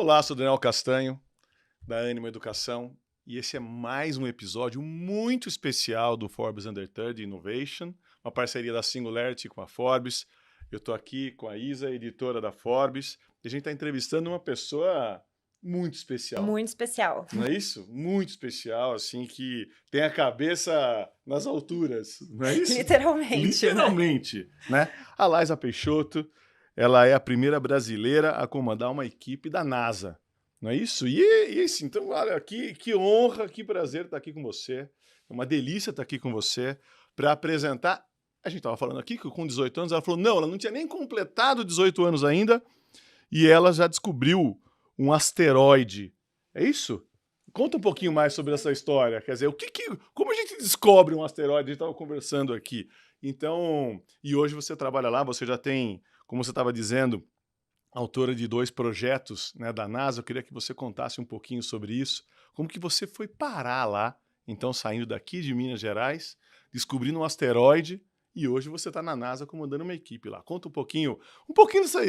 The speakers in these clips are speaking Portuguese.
Olá, sou Daniel Castanho, da Ânimo Educação, e esse é mais um episódio muito especial do Forbes Under 30 Innovation, uma parceria da Singularity com a Forbes. Eu estou aqui com a Isa, editora da Forbes, e a gente está entrevistando uma pessoa muito especial. Muito especial. Não é isso? Muito especial, assim, que tem a cabeça nas alturas, não é isso? Literalmente. Literalmente, né? A Laisa Peixoto, ela é a primeira brasileira a comandar uma equipe da NASA, não é isso? E isso, então, olha, que honra, que prazer estar aqui com você. É uma delícia estar aqui com você para apresentar. A gente estava falando aqui que com 18 anos, ela falou, não, ela não tinha nem completado 18 anos ainda, e ela já descobriu um asteroide. É isso? Conta um pouquinho mais sobre essa história. Quer dizer, como a gente descobre um asteroide? A gente estava conversando aqui. Então, e hoje você trabalha lá, você já tem, como você estava dizendo, autora de 2 projetos, né, da NASA. Eu queria que você contasse um pouquinho sobre isso. Como que você foi parar lá, então saindo daqui de Minas Gerais, descobrindo um asteroide, e hoje você está na NASA comandando uma equipe lá. Conta um pouquinho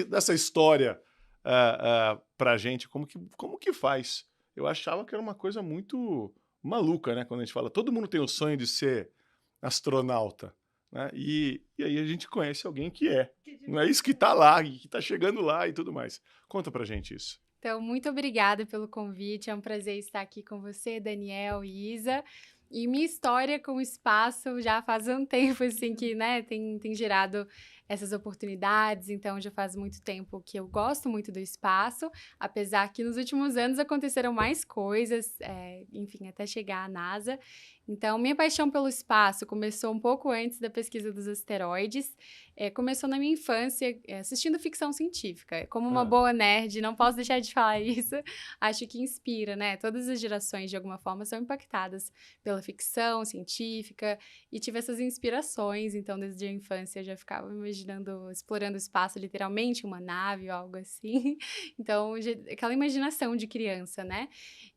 dessa história para a gente, como que faz. Eu achava que era uma coisa muito maluca, né? Quando a gente fala, todo mundo tem o sonho de ser astronauta, né? E aí a gente conhece alguém que é. Não é isso que está lá, e que está chegando lá e tudo mais. Conta pra gente isso. Então, muito obrigada pelo convite. É um prazer estar aqui com você, Daniel e Isa. E minha história com o espaço já faz um tempo, assim, que, né, tem gerado essas oportunidades. Então, já faz muito tempo que eu gosto muito do espaço, apesar que nos últimos anos aconteceram mais coisas, enfim, até chegar à NASA. Então, minha paixão pelo espaço começou um pouco antes da pesquisa dos asteroides. Começou na minha infância, assistindo ficção científica. Como uma boa nerd, não posso deixar de falar isso. Acho que inspira, né? Todas as gerações, de alguma forma, são impactadas pela ficção científica. E tive essas inspirações. Então, desde a infância, eu já ficava imaginando, explorando o espaço, literalmente, uma nave ou algo assim. Então, aquela imaginação de criança, né?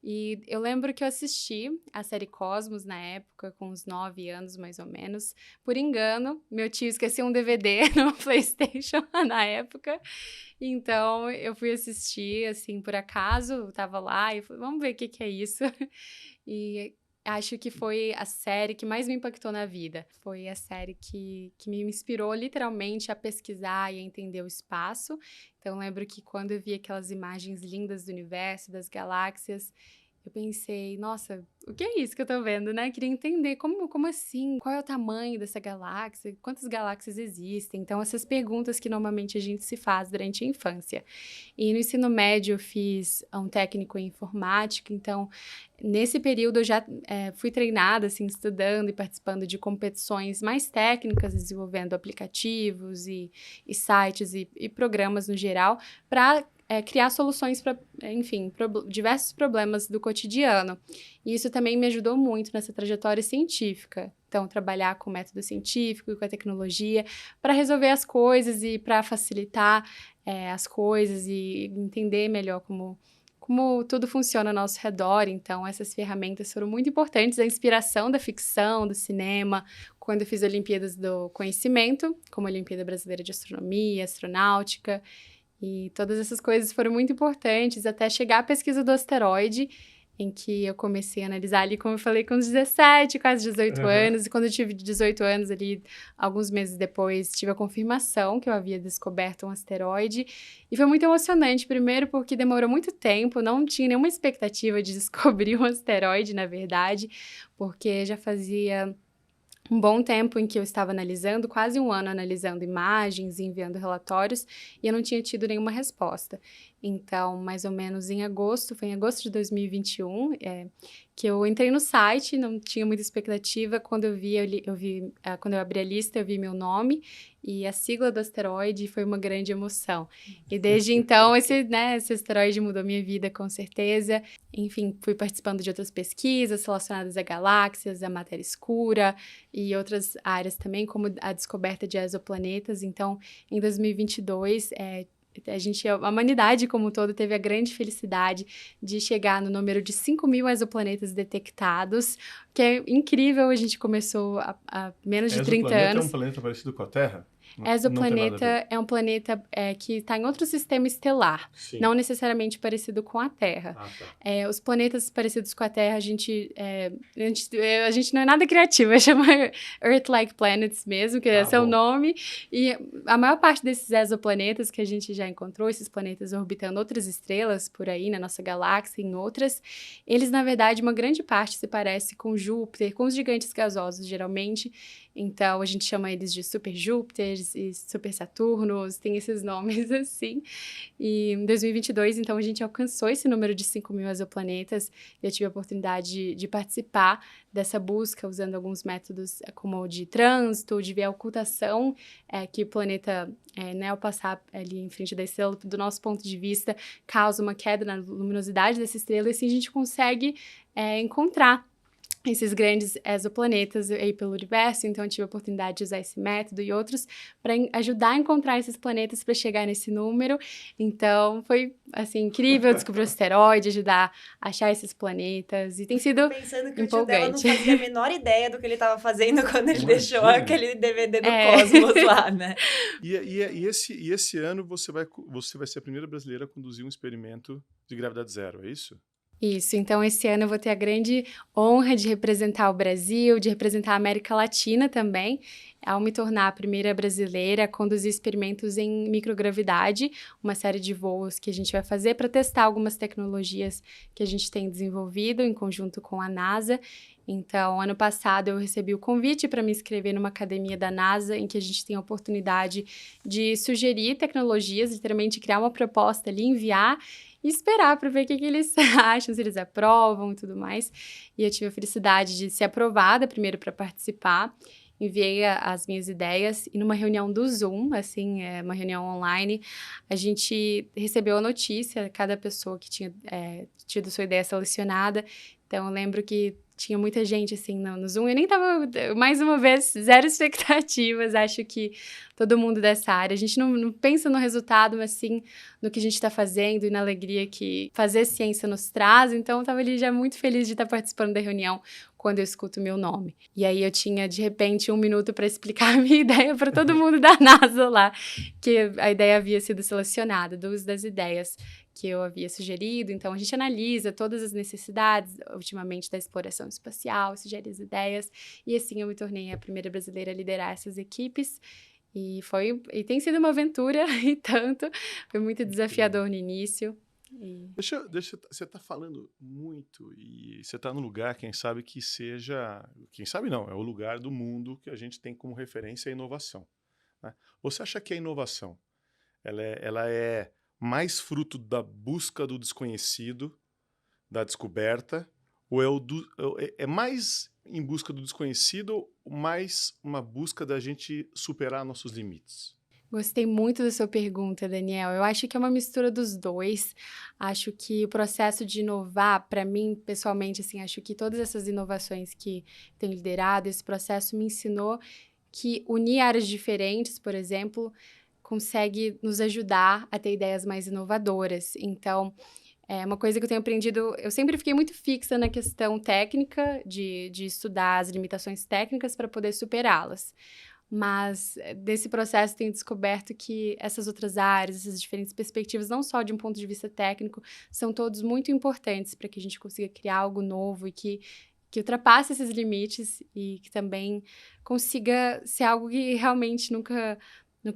E eu lembro que eu assisti a série Cosmos na época, com uns 9 anos, mais ou menos. Por engano, meu tio esqueceu um DVD no PlayStation na época. Então, eu fui assistir, assim, por acaso, eu tava lá e falei, vamos ver o que é isso. E acho que foi a série que mais me impactou na vida. Foi a série que me inspirou, literalmente, a pesquisar e a entender o espaço. Então, eu lembro que quando eu vi aquelas imagens lindas do universo, das galáxias, eu pensei, nossa, o que é isso que eu tô vendo, né? Queria entender como assim, qual é o tamanho dessa galáxia, quantas galáxias existem. Então, essas perguntas que normalmente a gente se faz durante a infância. E no ensino médio eu fiz um técnico em informática, então nesse período eu já fui treinada, assim, estudando e participando de competições mais técnicas, desenvolvendo aplicativos e sites e programas no geral, para criar soluções para, enfim, diversos problemas do cotidiano. E isso também me ajudou muito nessa trajetória científica. Então, trabalhar com o método científico e com a tecnologia para resolver as coisas e para facilitar as coisas e entender melhor como tudo funciona ao nosso redor. Então, essas ferramentas foram muito importantes, a inspiração da ficção, do cinema, quando eu fiz Olimpíadas do Conhecimento, como a Olimpíada Brasileira de Astronomia, Astronáutica, e todas essas coisas foram muito importantes até chegar à pesquisa do asteroide, em que eu comecei a analisar ali, como eu falei, com uns 17, quase 18 anos. E quando eu tive 18 anos ali, alguns meses depois, tive a confirmação que eu havia descoberto um asteroide. E foi muito emocionante, primeiro porque demorou muito tempo, não tinha nenhuma expectativa de descobrir um asteroide, na verdade, porque já fazia um bom tempo em que eu estava analisando, quase um ano analisando imagens e enviando relatórios, e eu não tinha tido nenhuma resposta. Então, mais ou menos em agosto, foi em agosto de 2021, que eu entrei no site, não tinha muita expectativa. Quando quando eu abri a lista, eu vi meu nome e a sigla do asteroide, foi uma grande emoção. E desde então, esse asteroide mudou minha vida, com certeza. Enfim, fui participando de outras pesquisas relacionadas a galáxias, a matéria escura e outras áreas também, como a descoberta de exoplanetas. Então, em 2022, a humanidade como um todo teve a grande felicidade de chegar no número de 5.000 exoplanetas detectados, que é incrível. A gente começou há menos de 30 Exoplaneta anos. é um planeta parecido com a Terra? Exoplaneta é um planeta que está em outro sistema estelar, Sim. não necessariamente parecido com a Terra. Ah, tá. Os planetas parecidos com a Terra, a gente não é nada criativo, chama Earth-like planets mesmo, que esse é o nome. E a maior parte desses exoplanetas que a gente já encontrou, esses planetas orbitando outras estrelas por aí na nossa galáxia e em outras, eles, na verdade, uma grande parte se parece com Júpiter, com os gigantes gasosos, geralmente. Então, a gente chama eles de super Júpiters e super Saturnos, tem esses nomes assim. E em 2022, então, a gente alcançou esse número de 5.000 exoplanetas e eu tive a oportunidade de participar dessa busca usando alguns métodos como de trânsito, de ver a ocultação que o planeta, ao passar ali em frente da estrela, do nosso ponto de vista, causa uma queda na luminosidade dessa estrela e assim a gente consegue encontrar esses grandes exoplanetas aí pelo universo. Então eu tive a oportunidade de usar esse método e outros para ajudar a encontrar esses planetas para chegar nesse número. Então foi assim incrível descobrir o asteroide, ajudar a achar esses planetas e tem sido pensando que empolgante. O tio dela não fazia a menor ideia do que ele estava fazendo quando ele deixou Imagina. aquele DVD do Cosmos lá, né? E esse ano você vai ser a primeira brasileira a conduzir um experimento de gravidade zero, é isso? Isso, então esse ano eu vou ter a grande honra de representar o Brasil, de representar a América Latina também, ao me tornar a primeira brasileira a conduzir experimentos em microgravidade, uma série de voos que a gente vai fazer para testar algumas tecnologias que a gente tem desenvolvido em conjunto com a NASA. Então, ano passado eu recebi o convite para me inscrever numa academia da NASA, em que a gente tem a oportunidade de sugerir tecnologias, literalmente criar uma proposta ali, enviar e esperar para ver o que eles acham, se eles aprovam e tudo mais. E eu tive a felicidade de ser aprovada primeiro para participar. Enviei as minhas ideias e numa reunião do Zoom, assim, uma reunião online, a gente recebeu a notícia, cada pessoa que tinha tido sua ideia selecionada. Então, eu lembro que tinha muita gente, assim, no Zoom. Eu nem tava, mais uma vez, zero expectativas. Acho que todo mundo dessa área. A gente não pensa no resultado, mas sim no que a gente está fazendo e na alegria que fazer ciência nos traz. Então, eu tava ali já muito feliz de estar participando da reunião quando eu escuto o meu nome. E aí, eu tinha, de repente, 1 minuto para explicar a minha ideia para todo mundo da NASA lá, que a ideia havia sido selecionada, 2 das ideias que eu havia sugerido. Então, a gente analisa todas as necessidades, ultimamente, da exploração espacial, sugere as ideias, e assim eu me tornei a primeira brasileira a liderar essas equipes, e tem sido uma aventura, e tanto, foi muito desafiador no início. Você está falando muito e você está num lugar, quem sabe que seja, quem sabe não, é o lugar do mundo que a gente tem como referência a inovação, né? Você acha que a inovação, ela é mais fruto da busca do desconhecido, da descoberta, ou é mais em busca do desconhecido, mais uma busca da gente superar nossos limites? Gostei muito da sua pergunta, Daniel. Eu acho que é uma mistura dos dois. Acho que o processo de inovar, para mim, pessoalmente, assim, acho que todas essas inovações que tenho liderado, esse processo me ensinou que unir áreas diferentes, por exemplo, consegue nos ajudar a ter ideias mais inovadoras. Então, é uma coisa que eu tenho aprendido, eu sempre fiquei muito fixa na questão técnica, de estudar as limitações técnicas para poder superá-las. Mas desse processo tenho descoberto que essas outras áreas, essas diferentes perspectivas, não só de um ponto de vista técnico, são todos muito importantes para que a gente consiga criar algo novo e que ultrapasse esses limites e que também consiga ser algo que realmente nunca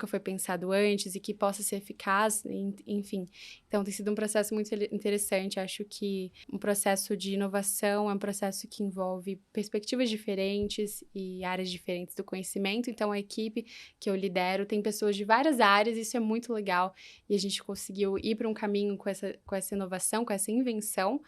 foi pensado antes e que possa ser eficaz, enfim. Então, tem sido um processo muito interessante. Acho que um processo de inovação é um processo que envolve perspectivas diferentes e áreas diferentes do conhecimento. Então, a equipe que eu lidero tem pessoas de várias áreas, isso é muito legal. E a gente conseguiu ir para um caminho com essa inovação, com essa invenção,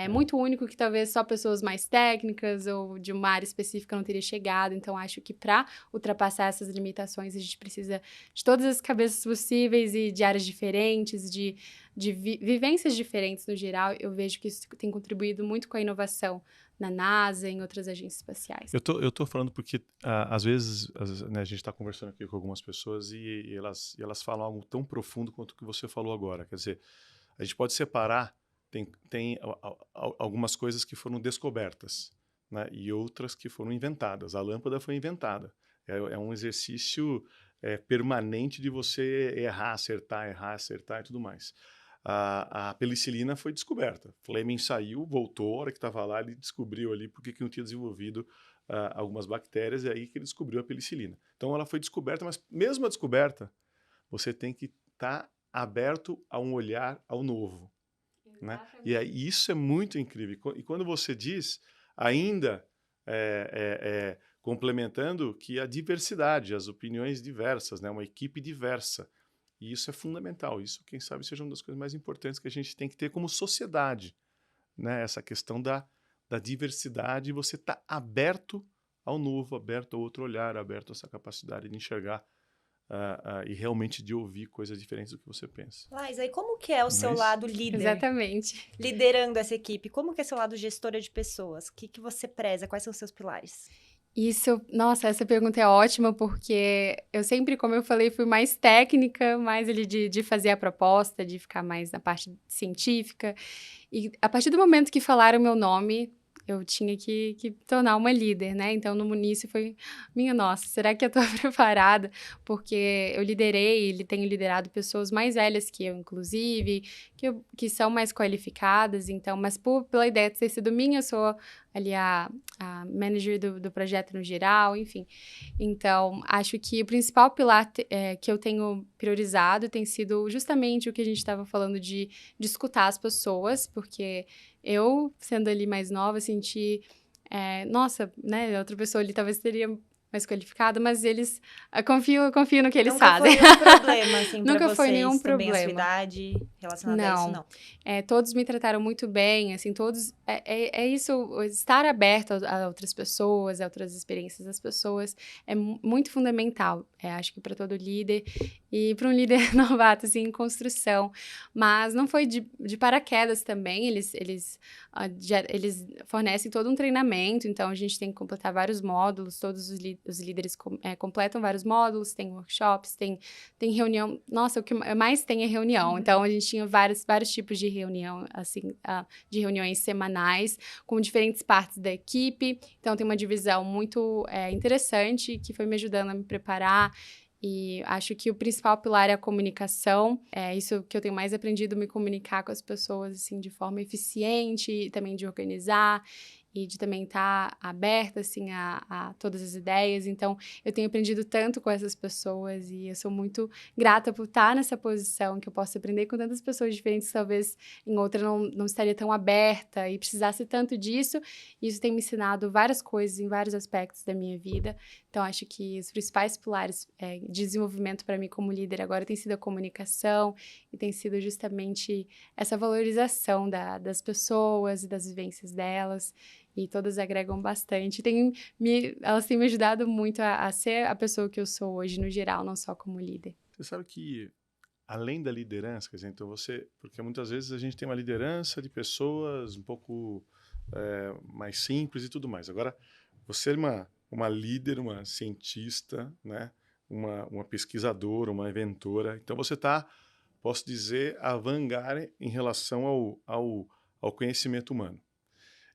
muito único que talvez só pessoas mais técnicas ou de uma área específica não teria chegado. Então, acho que para ultrapassar essas limitações, a gente precisa de todas as cabeças possíveis e de áreas diferentes, de vivências diferentes no geral. Eu vejo que isso tem contribuído muito com a inovação na NASA, em outras agências espaciais. Eu tô falando porque, às vezes, né, a gente está conversando aqui com algumas pessoas e elas falam algo tão profundo quanto o que você falou agora. Quer dizer, a gente pode separar, tem algumas coisas que foram descobertas, né, e outras que foram inventadas. A lâmpada foi inventada. É um exercício permanente de você errar, acertar e tudo mais. A penicilina foi descoberta. Fleming saiu, voltou, a hora que estava lá, ele descobriu ali porque que não tinha desenvolvido algumas bactérias, e aí que ele descobriu a penicilina. Então ela foi descoberta, mas mesmo a descoberta, você tem que estar aberto a um olhar ao novo. Né? E aí, isso é muito incrível. E quando você diz, ainda complementando que a diversidade, as opiniões diversas, né? Uma equipe diversa. E isso é fundamental. Isso, quem sabe, seja uma das coisas mais importantes que a gente tem que ter como sociedade. Né? Essa questão da diversidade, você está aberto ao novo, aberto a outro olhar, aberto a essa capacidade de enxergar e realmente de ouvir coisas diferentes do que você pensa. Lais, aí como que é o seu lado líder? Exatamente. Liderando essa equipe. Como que é seu lado gestora de pessoas? O que você preza? Quais são os seus pilares? Nossa, essa pergunta é ótima, porque eu sempre, como eu falei, fui mais técnica, mais ali de fazer a proposta, de ficar mais na parte científica. E a partir do momento que falaram meu nome, eu tinha que tornar uma líder, né? Então, no início foi, minha nossa, será que eu tô preparada? Porque eu tenho liderado pessoas mais velhas que eu, inclusive, que são mais qualificadas, então, mas pela ideia de ter sido minha, eu sou ali a manager do projeto no geral, enfim. Então, acho que o principal pilar que eu tenho priorizado tem sido justamente o que a gente estava falando de escutar as pessoas, porque eu, sendo ali mais nova, senti, nossa, né, outra pessoa ali talvez teria mais qualificada, mas eles, eu confio no que eles fazem. Nunca foi nenhum problema, assim, pra Nunca vocês, foi nenhum também a sua problema. idade relacionada a isso, não? Todos me trataram muito bem, assim, todos... É isso, estar aberto a outras pessoas, a outras experiências das pessoas, é muito fundamental, acho que para todo líder, e para um líder novato, assim, em construção. Mas não foi de paraquedas também, eles fornecem todo um treinamento, então a gente tem que completar vários módulos, todos os líderes completam vários módulos, tem workshops, tem reunião. Nossa, o que mais tem é reunião. Então, a gente tinha vários tipos de reunião, assim, de reuniões semanais, com diferentes partes da equipe. Então, tem uma divisão muito interessante, que foi me ajudando a me preparar. E acho que o principal pilar é a comunicação. É isso que eu tenho mais aprendido, me comunicar com as pessoas, assim, de forma eficiente, e também de organizar e de também estar aberta, assim, a todas as ideias. Então, eu tenho aprendido tanto com essas pessoas e eu sou muito grata por estar nessa posição, que eu posso aprender com tantas pessoas diferentes, que talvez em outra não estaria tão aberta e precisasse tanto disso. E isso tem me ensinado várias coisas em vários aspectos da minha vida. Então, acho que os principais pilares de desenvolvimento para mim como líder agora tem sido a comunicação e tem sido justamente essa valorização das pessoas e das vivências delas. E todas agregam bastante. Elas têm me ajudado muito a ser a pessoa que eu sou hoje, no geral, não só como líder. Você sabe que, além da liderança, quer dizer, então porque muitas vezes a gente tem uma liderança de pessoas um pouco mais simples e tudo mais. Agora, você é uma líder, uma cientista, né? Uma pesquisadora, uma inventora. Então, você está, posso dizer, avant-garde em relação ao conhecimento humano.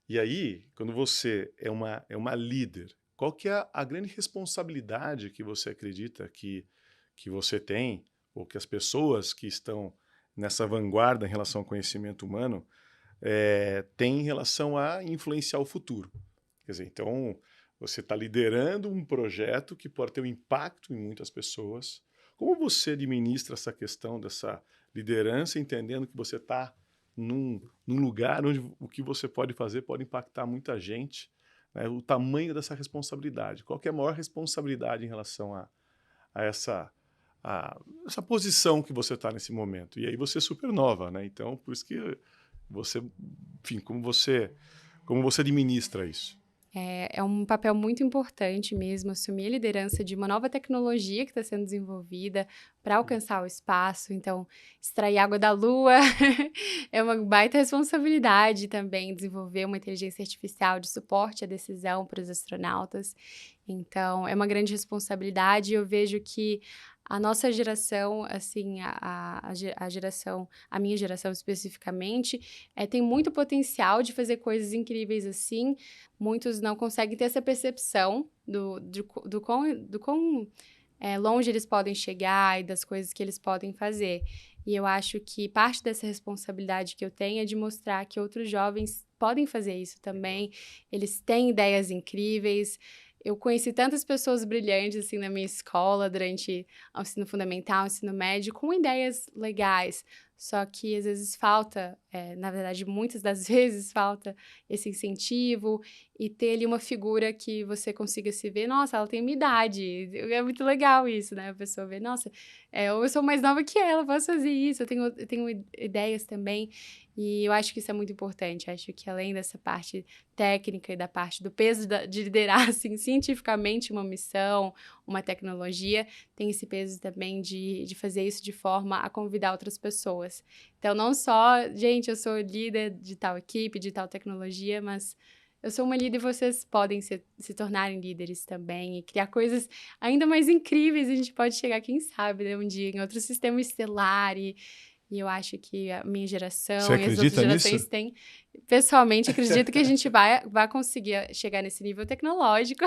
E aí, quando você é uma líder, qual que é a grande responsabilidade que você acredita que você tem, ou que as pessoas que estão nessa vanguarda em relação ao conhecimento humano têm em relação a influenciar o futuro? Quer dizer, então, você está liderando um projeto que pode ter um impacto em muitas pessoas. Como você administra essa questão dessa liderança, entendendo que você está num lugar onde o que você pode fazer pode impactar muita gente, né? O tamanho dessa responsabilidade. Qual que é a maior responsabilidade em relação a essa posição que você está nesse momento? E aí você é super nova, né? Então, por isso que Você, enfim, como você administra isso? É um papel muito importante mesmo assumir a liderança de uma nova tecnologia que está sendo desenvolvida para alcançar o espaço. Então, extrair água da Lua é uma baita responsabilidade também, desenvolver uma inteligência artificial de suporte à decisão para os astronautas. Então, é uma grande responsabilidade e eu vejo que a nossa geração, assim, a minha geração especificamente, tem muito potencial de fazer coisas incríveis assim. Muitos não conseguem ter essa percepção do quão longe eles podem chegar e das coisas que eles podem fazer. E eu acho que parte dessa responsabilidade que eu tenho é de mostrar que outros jovens podem fazer isso também. Eles têm ideias incríveis. Eu conheci tantas pessoas brilhantes, assim, na minha escola, durante o ensino fundamental, o ensino médio, com ideias legais. Só que, às vezes, falta, na verdade, muitas das vezes, falta esse incentivo e ter ali uma figura que você consiga se ver, nossa, ela tem minha idade. É muito legal isso, né? A pessoa vê, nossa, eu sou mais nova que ela, posso fazer isso, eu tenho ideias também. E eu acho que isso é muito importante. Acho que além dessa parte técnica e da parte do peso de liderar, assim, cientificamente uma missão, uma tecnologia, tem esse peso também de fazer isso de forma a convidar outras pessoas. Então, não só, gente, eu sou líder de tal equipe, de tal tecnologia, mas eu sou uma líder e vocês podem se tornarem líderes também e criar coisas ainda mais incríveis. A gente pode chegar, quem sabe, né, um dia em outro sistema estelar e eu acho que a minha geração e as outras gerações têm. Pessoalmente, acredito que a gente vai conseguir chegar nesse nível tecnológico.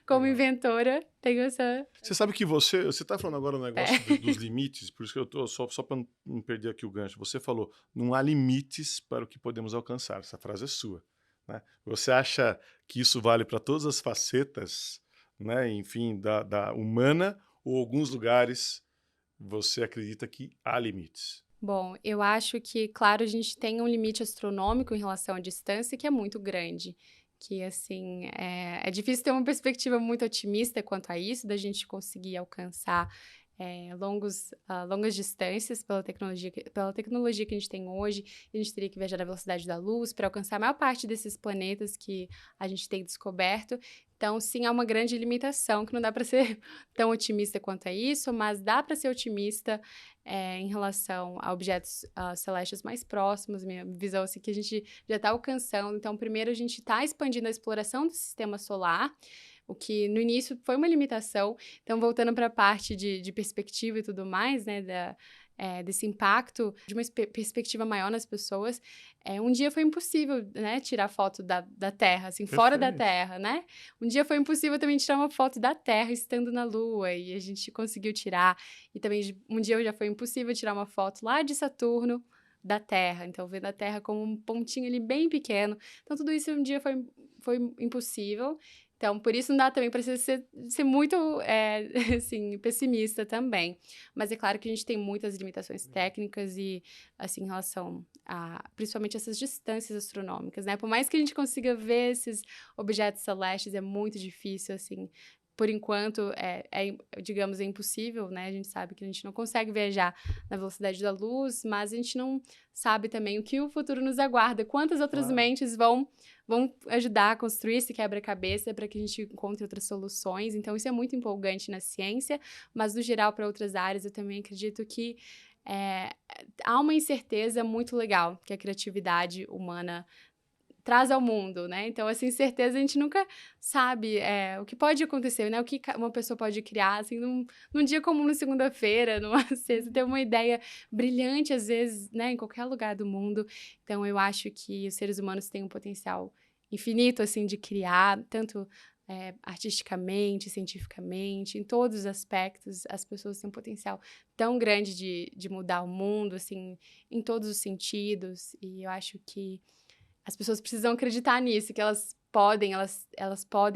Como inventora, tenho essa. Você sabe que você está falando agora um negócio dos limites, por isso que eu estou, só para não perder aqui o gancho. Você falou, não há limites para o que podemos alcançar. Essa frase é sua. Né? Você acha que isso vale para todas as facetas, né, enfim, da humana, ou alguns lugares você acredita que há limites? Bom, eu acho que, claro, a gente tem um limite astronômico em relação à distância que é muito grande. Que, assim, é difícil ter uma perspectiva muito otimista quanto a isso, da gente conseguir alcançar longas distâncias pela tecnologia que a gente tem hoje. A gente teria que viajar na velocidade da luz para alcançar a maior parte desses planetas que a gente tem descoberto. Então, sim, há uma grande limitação, que não dá para ser tão otimista quanto a isso, mas dá para ser otimista em relação a objetos celestes mais próximos. Minha visão assim, que a gente já está alcançando. Então, primeiro, a gente está expandindo a exploração do sistema solar, o que no início foi uma limitação. Então, voltando para a parte de perspectiva e tudo mais, né, desse impacto, de uma perspectiva maior nas pessoas, um dia foi impossível, né, tirar foto da Terra, assim, fora da Terra, né? Um dia foi impossível também tirar uma foto da Terra estando na Lua, e a gente conseguiu tirar. E também, um dia já foi impossível tirar uma foto lá de Saturno, da Terra. Então, vendo a Terra como um pontinho ali bem pequeno. Então, tudo isso um dia foi impossível. Então, por isso não dá também para ser muito, assim, pessimista também. Mas é claro que a gente tem muitas limitações técnicas e, assim, em relação a, principalmente, essas distâncias astronômicas, né? Por mais que a gente consiga ver esses objetos celestes, é muito difícil, assim. Por enquanto, digamos, é impossível, né? A gente sabe que a gente não consegue viajar na velocidade da luz, mas a gente não sabe também o que o futuro nos aguarda. Quantas outras mentes vão ajudar a construir esse quebra-cabeça para que a gente encontre outras soluções. Então, isso é muito empolgante na ciência, mas, no geral, para outras áreas, eu também acredito que há uma incerteza muito legal que a criatividade humana traz ao mundo, né? Então, essa incerteza a gente nunca sabe o que pode acontecer, né? O que uma pessoa pode criar, assim, num dia comum, na segunda-feira, numa sexta, ter uma ideia brilhante, às vezes, né? Em qualquer lugar do mundo. Então, eu acho que os seres humanos têm um potencial infinito, assim, de criar, tanto artisticamente, cientificamente, em todos os aspectos, as pessoas têm um potencial tão grande de mudar o mundo, assim, em todos os sentidos. E eu acho que as pessoas precisam acreditar nisso, que elas podem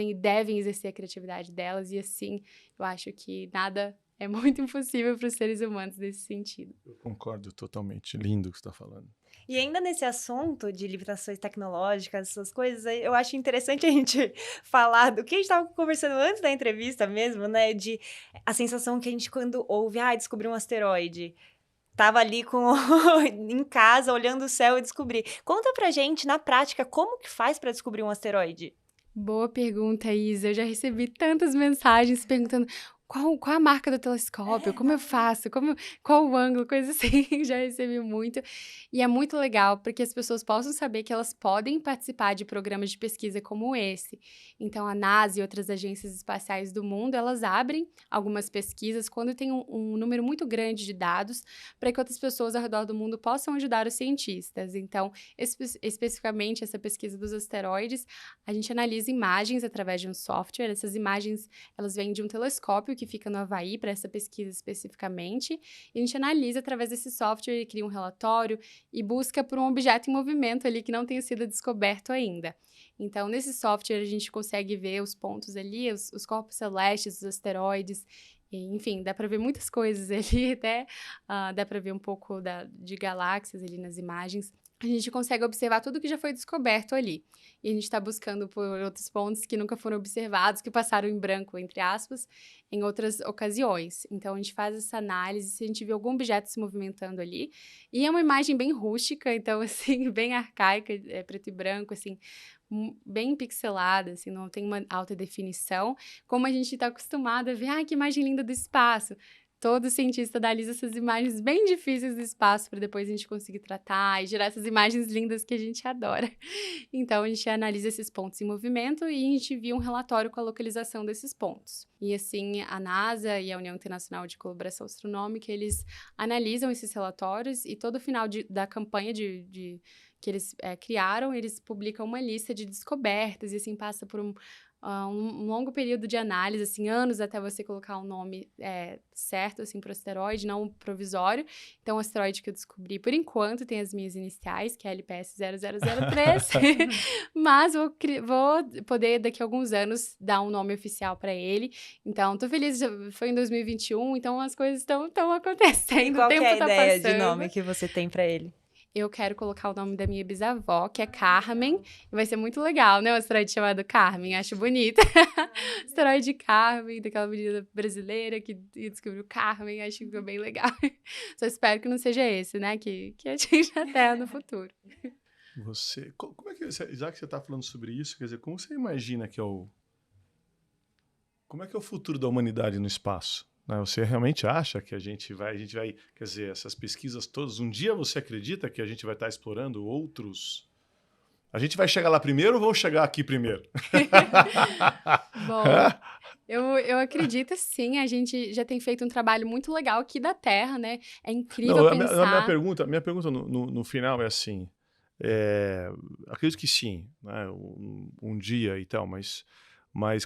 e devem exercer a criatividade delas, e assim, eu acho que nada é muito impossível para os seres humanos nesse sentido. Eu concordo totalmente. Lindo o que você está falando. E ainda nesse assunto de limitações tecnológicas, essas coisas, eu acho interessante a gente falar do que a gente estava conversando antes da entrevista mesmo, né? De a sensação que a gente, quando ouve, descobriu um asteroide. Tava ali em casa, olhando o céu e descobri. Conta pra gente, na prática, como que faz pra descobrir um asteroide? Boa pergunta, Isa. Eu já recebi tantas mensagens perguntando qual a marca do telescópio, como eu faço, qual o ângulo, coisa assim. Já recebi muito. E é muito legal para que as pessoas possam saber que elas podem participar de programas de pesquisa como esse. Então, a NASA e outras agências espaciais do mundo, elas abrem algumas pesquisas quando tem um número muito grande de dados para que outras pessoas ao redor do mundo possam ajudar os cientistas. Então, especificamente essa pesquisa dos asteroides, a gente analisa imagens através de um software. Essas imagens, elas vêm de um telescópio que fica no Havaí para essa pesquisa especificamente. E a gente analisa através desse software, cria um relatório e busca por um objeto em movimento ali que não tenha sido descoberto ainda. Então, nesse software, a gente consegue ver os pontos ali, os corpos celestes, os asteroides. Enfim, dá para ver muitas coisas ali, até dá para ver um pouco de galáxias ali nas imagens. A gente consegue observar tudo que já foi descoberto ali. E a gente está buscando por outros pontos que nunca foram observados, que passaram em branco, entre aspas, em outras ocasiões. Então, a gente faz essa análise, se a gente vê algum objeto se movimentando ali. E é uma imagem bem rústica, então, assim, bem arcaica, preto e branco, assim, bem pixelada, assim, não tem uma alta definição, como a gente está acostumado a ver, que imagem linda do espaço. Todo cientista analisa essas imagens bem difíceis do espaço para depois a gente conseguir tratar e gerar essas imagens lindas que a gente adora. Então, a gente analisa esses pontos em movimento e a gente envia um relatório com a localização desses pontos. E assim, a NASA e a União Internacional de Colaboração Astronômica, eles analisam esses relatórios e todo final da campanha que eles criaram, eles publicam uma lista de descobertas e assim passa por um longo período de análise, assim, anos até você colocar um nome certo, assim, para o asteroide, não um provisório. Então, o asteroide que eu descobri, por enquanto, tem as minhas iniciais, que é LPS 0003, mas vou poder, daqui a alguns anos, dar um nome oficial para ele. Então, tô feliz, foi em 2021, então as coisas estão acontecendo. E qual que é a ideia de passando. nome que você tem para ele? Eu quero colocar o nome da minha bisavó, que é Carmen. E vai ser muito legal, né? Um asteroide chamado Carmen, acho bonito. Asteroide Carmen, daquela menina brasileira que descobriu Carmen, acho que ficou bem legal. Só espero que não seja esse, né? Que atinja a Terra no futuro. Como é que, já que você está falando sobre isso, quer dizer, como você imagina que como é que é o futuro da humanidade no espaço? Você realmente acha que a gente vai, quer dizer, essas pesquisas todas, um dia você acredita que a gente vai estar explorando outros? A gente vai chegar lá primeiro ou vamos chegar aqui primeiro? Bom, eu acredito sim, a gente já tem feito um trabalho muito legal aqui da Terra, né? É incrível pensar... A minha pergunta no final é assim, acredito que sim, né, um dia e tal, mas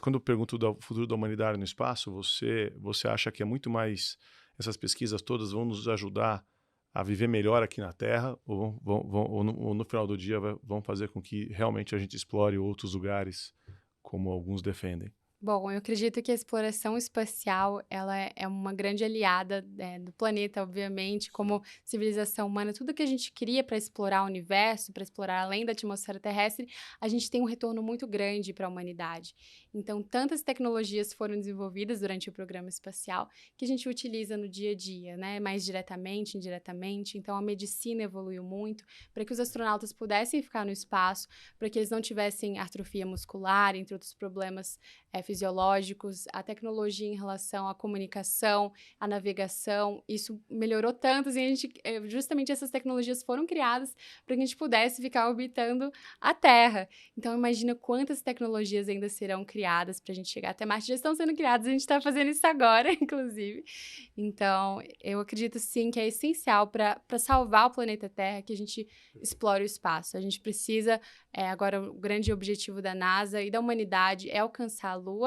quando eu pergunto do futuro da humanidade no espaço, você acha que é muito mais... Essas pesquisas todas vão nos ajudar a viver melhor aqui na Terra ou no final do dia vão fazer com que realmente a gente explore outros lugares, como alguns defendem? Bom, eu acredito que a exploração espacial ela é uma grande aliada do planeta, obviamente, como civilização humana. Tudo que a gente cria para explorar o universo, para explorar além da atmosfera terrestre, a gente tem um retorno muito grande para a humanidade. Então, tantas tecnologias foram desenvolvidas durante o programa espacial que a gente utiliza no dia a dia, né? Mais diretamente, indiretamente. Então, a medicina evoluiu muito para que os astronautas pudessem ficar no espaço, para que eles não tivessem atrofia muscular, entre outros problemas fisiológicos, a tecnologia em relação à comunicação, à navegação, isso melhorou tanto, e justamente essas tecnologias foram criadas para que a gente pudesse ficar orbitando a Terra. Então, imagina quantas tecnologias ainda serão criadas para a gente chegar até Marte. Já estão sendo criadas, a gente está fazendo isso agora, inclusive. Então, eu acredito sim que é essencial para salvar o planeta Terra que a gente explore o espaço. A gente precisa, agora, o grande objetivo da NASA e da humanidade é alcançar a Lua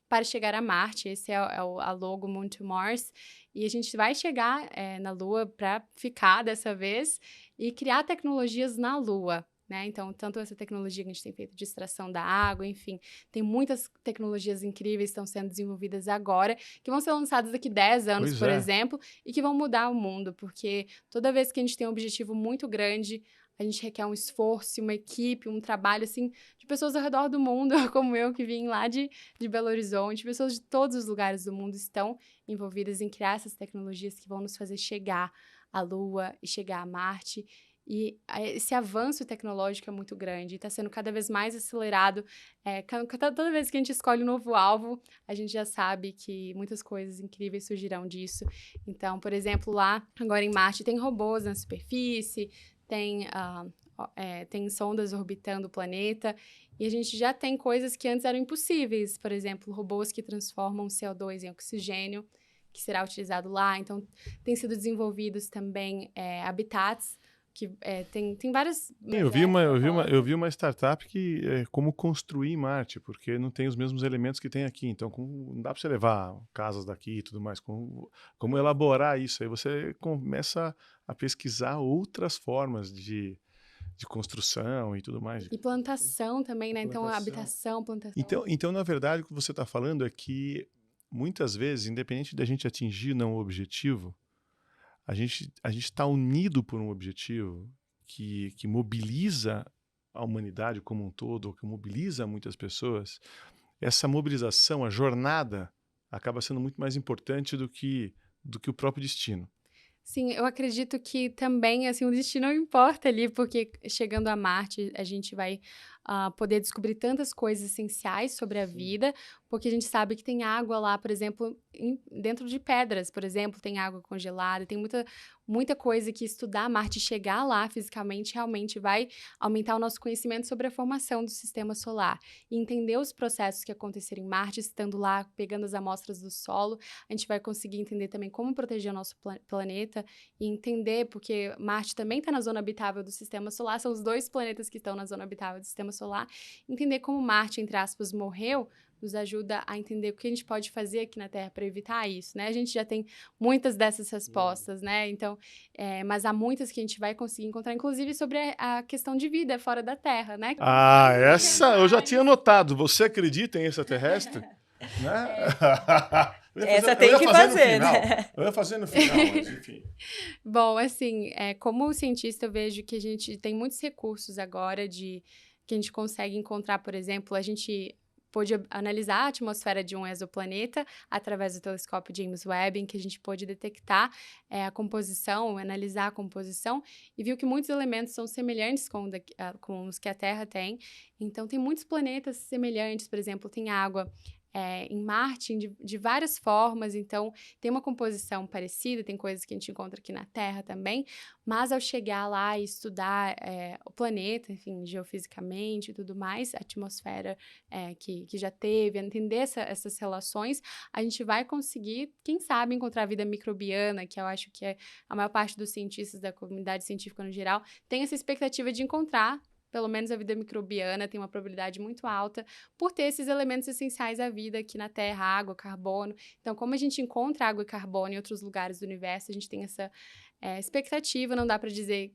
para chegar a Marte. Esse é a logo Moon to Mars. E a gente vai chegar na Lua para ficar dessa vez e criar tecnologias na Lua, né? Então, tanto essa tecnologia que a gente tem feito de extração da água, enfim, tem muitas tecnologias incríveis que estão sendo desenvolvidas agora, que vão ser lançadas daqui 10 anos, por exemplo, e que vão mudar o mundo, porque toda vez que a gente tem um objetivo muito grande, a gente requer um esforço, uma equipe, um trabalho, assim, de pessoas ao redor do mundo, como eu, que vim lá de Belo Horizonte. Pessoas de todos os lugares do mundo estão envolvidas em criar essas tecnologias que vão nos fazer chegar a Lua e chegar a Marte. E esse avanço tecnológico é muito grande, está sendo cada vez mais acelerado. Toda vez que a gente escolhe um novo alvo, a gente já sabe que muitas coisas incríveis surgirão disso. Então, por exemplo, lá, agora em Marte, tem robôs na superfície, tem sondas orbitando o planeta, e a gente já tem coisas que antes eram impossíveis. Por exemplo, robôs que transformam CO2 em oxigênio, que será utilizado lá. Então, tem sido desenvolvidos também habitats, que tem várias... Eu vi uma startup que é como construir Marte, porque não tem os mesmos elementos que tem aqui. Então, não dá para você levar casas daqui e tudo mais. Como elaborar isso? Aí você começa a pesquisar outras formas de construção e tudo mais. E plantação também, né? Então, habitação, plantação. Então, na verdade, o que você está falando é que, muitas vezes, independente da gente atingir não o objetivo, a gente está unido por um objetivo que mobiliza a humanidade como um todo, ou que mobiliza muitas pessoas. Essa mobilização, a jornada, acaba sendo muito mais importante do que o próprio destino. Sim, eu acredito que também, assim, o destino não importa ali, porque chegando a Marte, a gente vai poder descobrir tantas coisas essenciais sobre a vida, porque a gente sabe que tem água lá, por exemplo, dentro de pedras, por exemplo, tem água congelada, tem muita coisa que estudar Marte e chegar lá fisicamente realmente vai aumentar o nosso conhecimento sobre a formação do sistema solar. E entender os processos que aconteceram em Marte, estando lá, pegando as amostras do solo, a gente vai conseguir entender também como proteger o nosso planeta e entender, porque Marte também está na zona habitável do sistema solar, são os 2 planetas que estão na zona habitável do sistema solar. Entender como Marte, entre aspas, morreu, nos ajuda a entender o que a gente pode fazer aqui na Terra para evitar isso, né? A gente já tem muitas dessas respostas, né? Então, mas há muitas que a gente vai conseguir encontrar, inclusive sobre a questão de vida fora da Terra, né? Essa eu já tinha notado. Você acredita em extraterrestre? Né? Essa tem que fazer, né? Eu ia fazer no final, mas enfim. Bom, assim, como cientista, eu vejo que a gente tem muitos recursos agora que a gente consegue encontrar, por exemplo, a gente pôde analisar a atmosfera de um exoplaneta através do telescópio James Webb, em que a gente pôde detectar a composição, analisar a composição, e viu que muitos elementos são semelhantes com os que a Terra tem. Então, tem muitos planetas semelhantes, por exemplo, tem água em Marte de várias formas, então tem uma composição parecida, tem coisas que a gente encontra aqui na Terra também, mas ao chegar lá e estudar o planeta, enfim, geofisicamente e tudo mais, a atmosfera que já teve, entender essas relações, a gente vai conseguir, quem sabe, encontrar vida microbiana, que eu acho que a maior parte dos cientistas da comunidade científica no geral tem essa expectativa de encontrar. Pelo menos a vida microbiana tem uma probabilidade muito alta por ter esses elementos essenciais à vida aqui na Terra, água, carbono. Então, como a gente encontra água e carbono em outros lugares do universo, a gente tem essa expectativa, não dá para dizer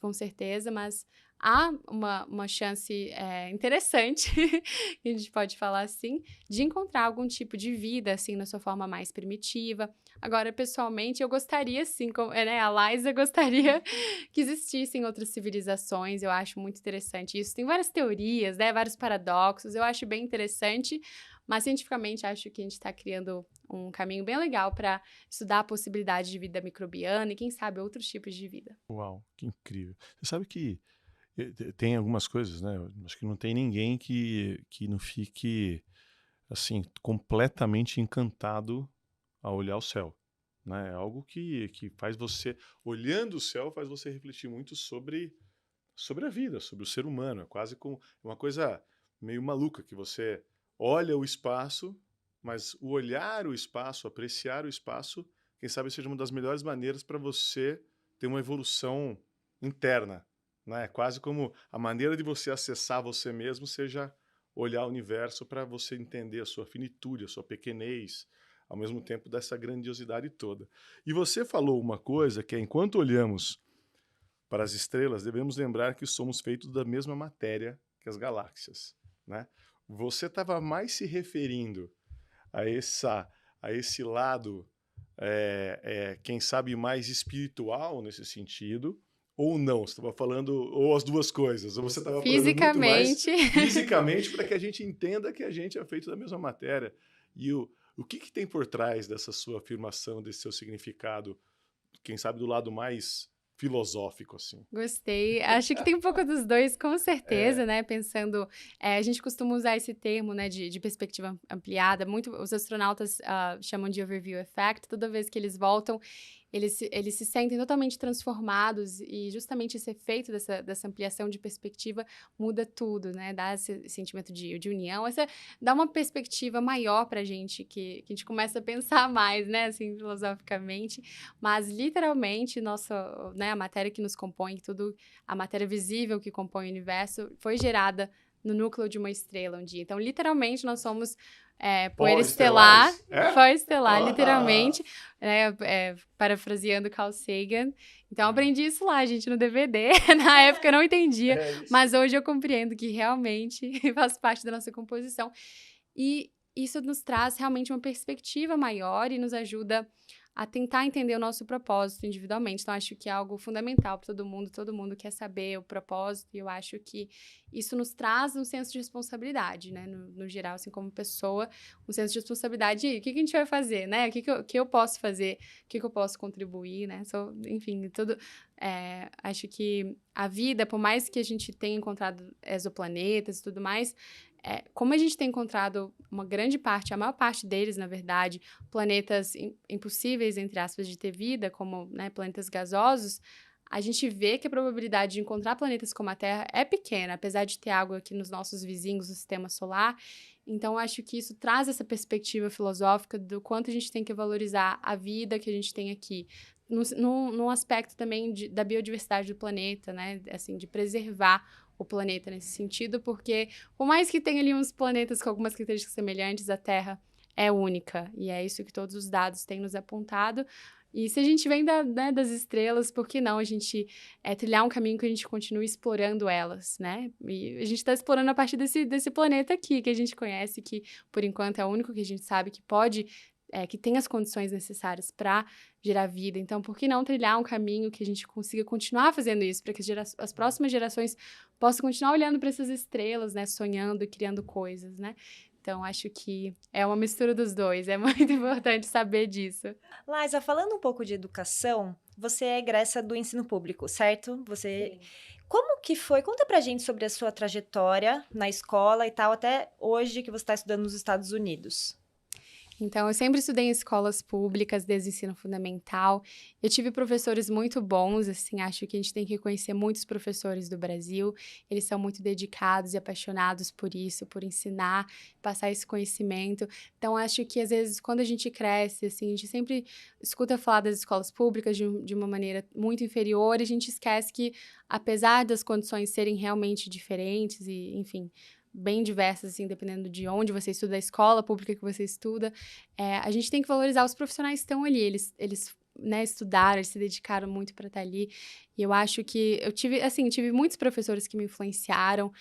com certeza, mas há uma chance interessante, que a gente pode falar assim, de encontrar algum tipo de vida, assim, na sua forma mais primitiva. Agora, pessoalmente, eu gostaria, sim, a Liza gostaria que existissem outras civilizações, eu acho muito interessante isso. Tem várias teorias, né, vários paradoxos, eu acho bem interessante, mas cientificamente acho que a gente está criando um caminho bem legal para estudar a possibilidade de vida microbiana e, quem sabe, outros tipos de vida. Uau, que incrível. Você sabe que tem algumas coisas, né? Acho que não tem ninguém que não fique, assim, completamente encantado ao olhar o céu, né? É algo que faz você, olhando o céu, faz você refletir muito sobre a vida, sobre o ser humano. É quase como uma coisa meio maluca, que você olha o espaço, mas o olhar o espaço, apreciar o espaço, quem sabe seja uma das melhores maneiras para você ter uma evolução interna, né? É quase como a maneira de você acessar você mesmo seja olhar o universo para você entender a sua finitude, a sua pequenez, ao mesmo tempo dessa grandiosidade toda. E você falou uma coisa que é, enquanto olhamos para as estrelas, devemos lembrar que somos feitos da mesma matéria que as galáxias, né? Você estava mais se referindo a esse lado, quem sabe, mais espiritual nesse sentido, ou não? Você estava falando, ou as duas coisas? Ou você estava falando muito mais fisicamente, para que a gente entenda que a gente é feito da mesma matéria. E o que tem por trás dessa sua afirmação, desse seu significado quem sabe, do lado mais filosófico, assim. Gostei. Acho que tem um pouco dos dois, com certeza, né? Pensando, a gente costuma usar esse termo, né, de perspectiva ampliada. Muito, os astronautas chamam de overview effect. Toda vez que eles voltam, eles se sentem totalmente transformados e justamente esse efeito dessa ampliação de perspectiva muda tudo, né? Dá esse sentimento de união, dá uma perspectiva maior pra gente, que a gente começa a pensar mais, né, assim, filosoficamente, mas literalmente né, a matéria que nos compõe, tudo, a matéria visível que compõe o universo foi gerada no núcleo de uma estrela um dia. Então, literalmente, nós somos poeira estelar, pó estelar, literalmente, parafraseando Carl Sagan. Então, aprendi isso lá, gente, no DVD. Na época eu não entendia, mas hoje eu compreendo que realmente faz parte da nossa composição. E isso nos traz realmente uma perspectiva maior e nos ajuda a tentar entender o nosso propósito individualmente. Então, acho que é algo fundamental para todo mundo quer saber o propósito, e eu acho que isso nos traz um senso de responsabilidade, né, no geral, assim, como pessoa, um senso de responsabilidade, e o que a gente vai fazer, né, o que eu posso fazer, o que eu posso contribuir, né, enfim, acho que a vida, por mais que a gente tenha encontrado exoplanetas e tudo mais, como a gente tem encontrado uma grande parte, a maior parte deles, na verdade, planetas impossíveis, entre aspas, de ter vida, como, né, planetas gasosos, a gente vê que a probabilidade de encontrar planetas como a Terra é pequena, apesar de ter água aqui nos nossos vizinhos do sistema solar. Então, acho que isso traz essa perspectiva filosófica do quanto a gente tem que valorizar a vida que a gente tem aqui. Num aspecto também da biodiversidade do planeta, né? Assim, de preservar o planeta nesse sentido, porque por mais que tenha ali uns planetas com algumas características semelhantes, a Terra é única, e é isso que todos os dados têm nos apontado. E se a gente vem das estrelas, por que não a gente trilhar um caminho que a gente continue explorando elas, né? E a gente está explorando a partir desse planeta aqui, que a gente conhece, que por enquanto é o único que a gente sabe que pode, que tem as condições necessárias para gerar vida. Então, por que não trilhar um caminho que a gente consiga continuar fazendo isso, para que as próximas gerações possam continuar olhando para essas estrelas, né? Sonhando e criando coisas, né? Então, acho que é uma mistura dos dois. É muito importante saber disso. Laísa, falando um pouco de educação, você é egressa do ensino público, certo? Sim. Como que foi? Conta pra gente sobre a sua trajetória na escola e tal, até hoje que você está estudando nos Estados Unidos. Então, eu sempre estudei em escolas públicas, desde o ensino fundamental. Eu tive professores muito bons, assim, acho que a gente tem que conhecer muitos professores do Brasil. Eles são muito dedicados e apaixonados por isso, por ensinar, passar esse conhecimento. Então, acho que, às vezes, quando a gente cresce, assim, a gente sempre escuta falar das escolas públicas de uma maneira muito inferior, e a gente esquece que, apesar das condições serem realmente diferentes e, enfim, bem diversas, assim, dependendo de onde você estuda, da escola pública que você estuda, a gente tem que valorizar os profissionais que estão ali, eles né, estudaram, eles se dedicaram muito para estar ali, e eu acho que eu tive muitos professores que me influenciaram,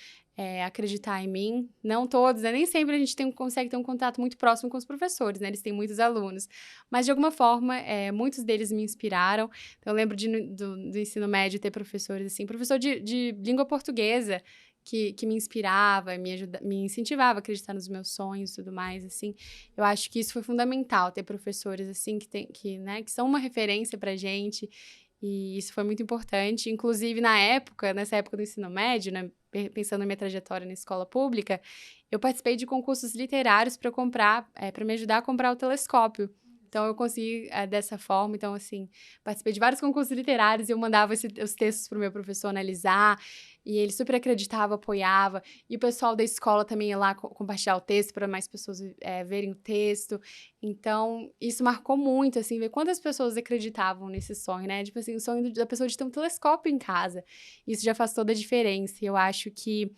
acreditar em mim, não todos, né? Nem sempre a gente consegue ter um contato muito próximo com os professores, né? Eles têm muitos alunos, mas de alguma forma, muitos deles me inspiraram. Então, eu lembro do ensino médio ter professores assim, professor de língua portuguesa, que me inspirava, me incentivava a acreditar nos meus sonhos e tudo mais, assim. Eu acho que isso foi fundamental, ter professores, assim, que são uma referência pra gente, e isso foi muito importante. Inclusive, nessa época do ensino médio, né, pensando na minha trajetória na escola pública, eu participei de concursos literários para me ajudar a comprar o telescópio. Então, eu consegui dessa forma. Então, assim, participei de vários concursos literários e eu mandava os textos para o meu professor analisar, e ele super acreditava, apoiava. E o pessoal da escola também ia lá compartilhar o texto para mais pessoas verem o texto. Então, isso marcou muito, assim, ver quantas pessoas acreditavam nesse sonho, né? Tipo assim, o sonho da pessoa de ter um telescópio em casa. Isso já faz toda a diferença. E eu acho que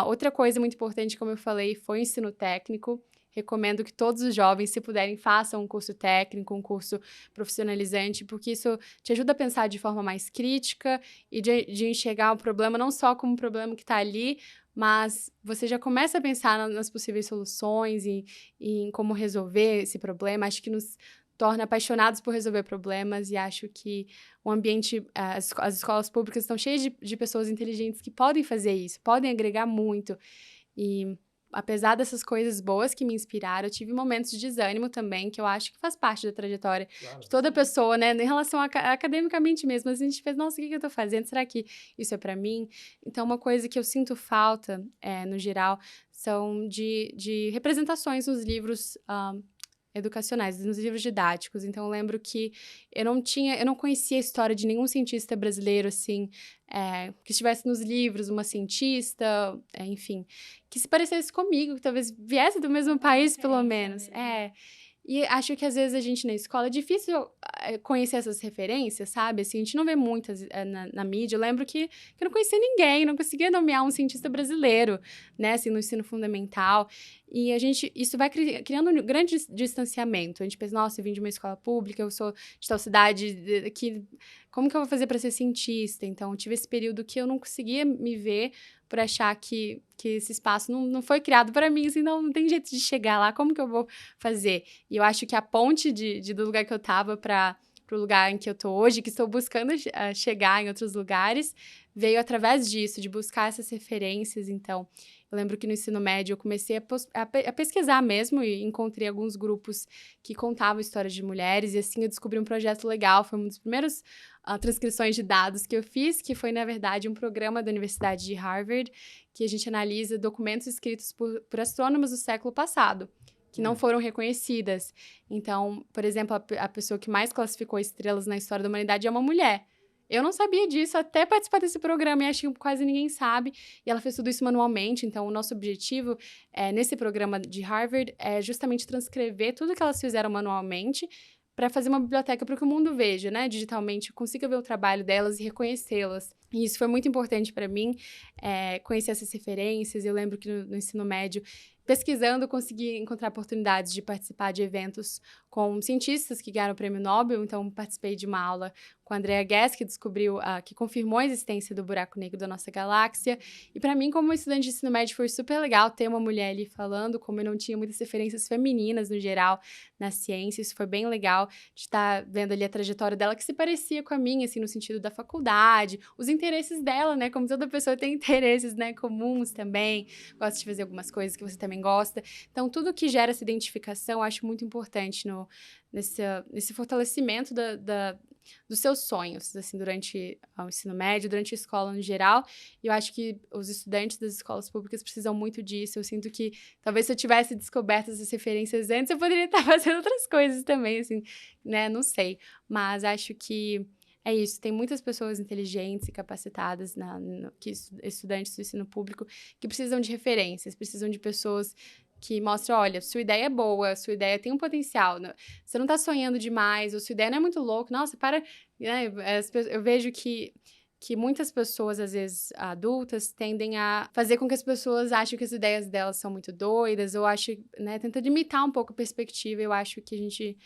outra coisa muito importante, como eu falei, foi o ensino técnico. Recomendo que todos os jovens, se puderem, façam um curso técnico, um curso profissionalizante, porque isso te ajuda a pensar de forma mais crítica e de enxergar o problema não só como um problema que está ali, mas você já começa a pensar nas possíveis soluções e em como resolver esse problema. Acho que nos torna apaixonados por resolver problemas, e acho que o ambiente, as escolas públicas estão cheias de pessoas inteligentes que podem fazer isso, podem agregar muito. E apesar dessas coisas boas que me inspiraram, eu tive momentos de desânimo também, que eu acho que faz parte da trajetória de toda pessoa, né? Em relação academicamente mesmo, a gente fez, nossa, o que eu tô fazendo? Será que isso é pra mim? Então, uma coisa que eu sinto falta, no geral, são de representações nos livros educacionais, nos livros didáticos. Então, eu lembro que eu não conhecia a história de nenhum cientista brasileiro, assim, que estivesse nos livros, uma cientista, enfim, que se parecesse comigo, que talvez viesse do mesmo país, pelo menos. E acho que às vezes a gente na escola é difícil conhecer essas referências, sabe? Assim, a gente não vê muitas na mídia. Eu lembro que eu não conhecia ninguém, não conseguia nomear um cientista brasileiro, né? Assim, no ensino fundamental. E isso vai criando um grande distanciamento. A gente pensa, nossa, eu vim de uma escola pública, eu sou de tal cidade, como que eu vou fazer para ser cientista? Então, eu tive esse período que eu não conseguia me ver por achar que esse espaço não foi criado para mim, assim, não tem jeito de chegar lá, como que eu vou fazer? E eu acho que a ponte do lugar que eu estava para o lugar em que eu tô hoje, que estou buscando chegar em outros lugares, veio através disso, de buscar essas referências. Então, eu lembro que no ensino médio eu comecei a pesquisar mesmo e encontrei alguns grupos que contavam histórias de mulheres e assim eu descobri um projeto legal, foi uma das primeiras transcrições de dados que eu fiz, que foi, na verdade, um programa da Universidade de Harvard, que a gente analisa documentos escritos por astrônomos do século passado, que não foram reconhecidas. Então, por exemplo, a pessoa que mais classificou estrelas na história da humanidade é uma mulher. Eu não sabia disso até participar desse programa e acho que quase ninguém sabe. E ela fez tudo isso manualmente. Então, o nosso objetivo nesse programa de Harvard é justamente transcrever tudo que elas fizeram manualmente para fazer uma biblioteca para que o mundo veja, né, digitalmente, consiga ver o trabalho delas e reconhecê-las. E isso foi muito importante para mim, conhecer essas referências. Eu lembro que no ensino médio, pesquisando, eu consegui encontrar oportunidades de participar de eventos com cientistas que ganharam o prêmio Nobel. Então, participei de uma aula com a Andrea Ghez, que que confirmou a existência do buraco negro da nossa galáxia. E para mim, como estudante de ensino médio, foi super legal ter uma mulher ali falando, como eu não tinha muitas referências femininas, no geral, na ciência. Isso foi bem legal de estar vendo ali a trajetória dela, que se parecia com a minha, assim, no sentido da faculdade, os interesses dela, né? Como toda pessoa tem interesses, né, comuns também, gosta de fazer algumas coisas que você também gosta. Então, tudo que gera essa identificação, eu acho muito importante nesse fortalecimento dos seus sonhos, assim, durante o ensino médio, durante a escola no geral. E eu acho que os estudantes das escolas públicas precisam muito disso. Eu sinto que talvez se eu tivesse descoberto essas referências antes, eu poderia estar fazendo outras coisas também, assim, né? Não sei. Mas acho que é isso. Tem muitas pessoas inteligentes e capacitadas, estudantes do ensino público, que precisam de referências, precisam de pessoas que mostram, olha, sua ideia é boa, sua ideia tem um potencial, você não está sonhando demais, ou sua ideia não é muito louca, nossa, para, né? Eu vejo que muitas pessoas, às vezes adultas, tendem a fazer com que as pessoas achem que as ideias delas são muito doidas, ou né, tenta limitar um pouco a perspectiva. Eu acho que a gente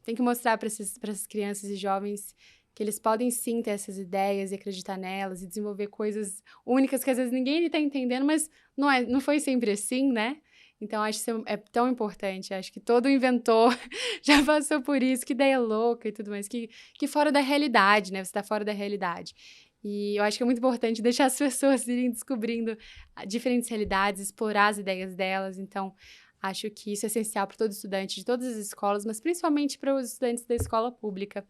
tem que mostrar para essas crianças e jovens que eles podem sim ter essas ideias e acreditar nelas e desenvolver coisas únicas que às vezes ninguém está entendendo, mas não foi sempre assim, né? Então, acho que isso é tão importante. Acho que todo inventor já passou por isso, que ideia louca e tudo mais, que fora da realidade, né? Você está fora da realidade. E eu acho que é muito importante deixar as pessoas irem descobrindo diferentes realidades, explorar as ideias delas. Então, acho que isso é essencial para todo estudante de todas as escolas, mas principalmente para os estudantes da escola pública.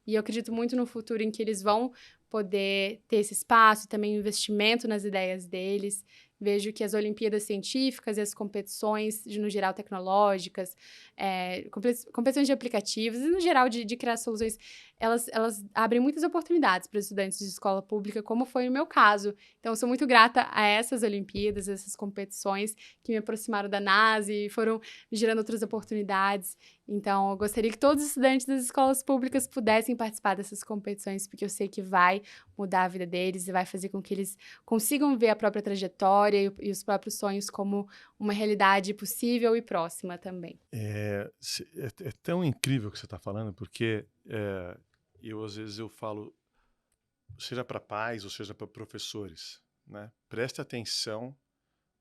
E eu acredito muito no futuro em que eles vão poder ter esse espaço e também investimento nas ideias deles. Vejo que as Olimpíadas Científicas e as competições, no geral, tecnológicas, competições de aplicativos e, no geral, de criar soluções, elas abrem muitas oportunidades para os estudantes de escola pública, como foi no meu caso. Então, eu sou muito grata a essas Olimpíadas, essas competições que me aproximaram da NASA e foram me gerando outras oportunidades. Então, eu gostaria que todos os estudantes das escolas públicas pudessem participar dessas competições, porque eu sei que vai mudar a vida deles e vai fazer com que eles consigam ver a própria trajetória e os próprios sonhos como uma realidade possível e próxima também. É tão incrível o que você está falando, porque às vezes eu falo, seja para pais ou seja para professores, né? Preste atenção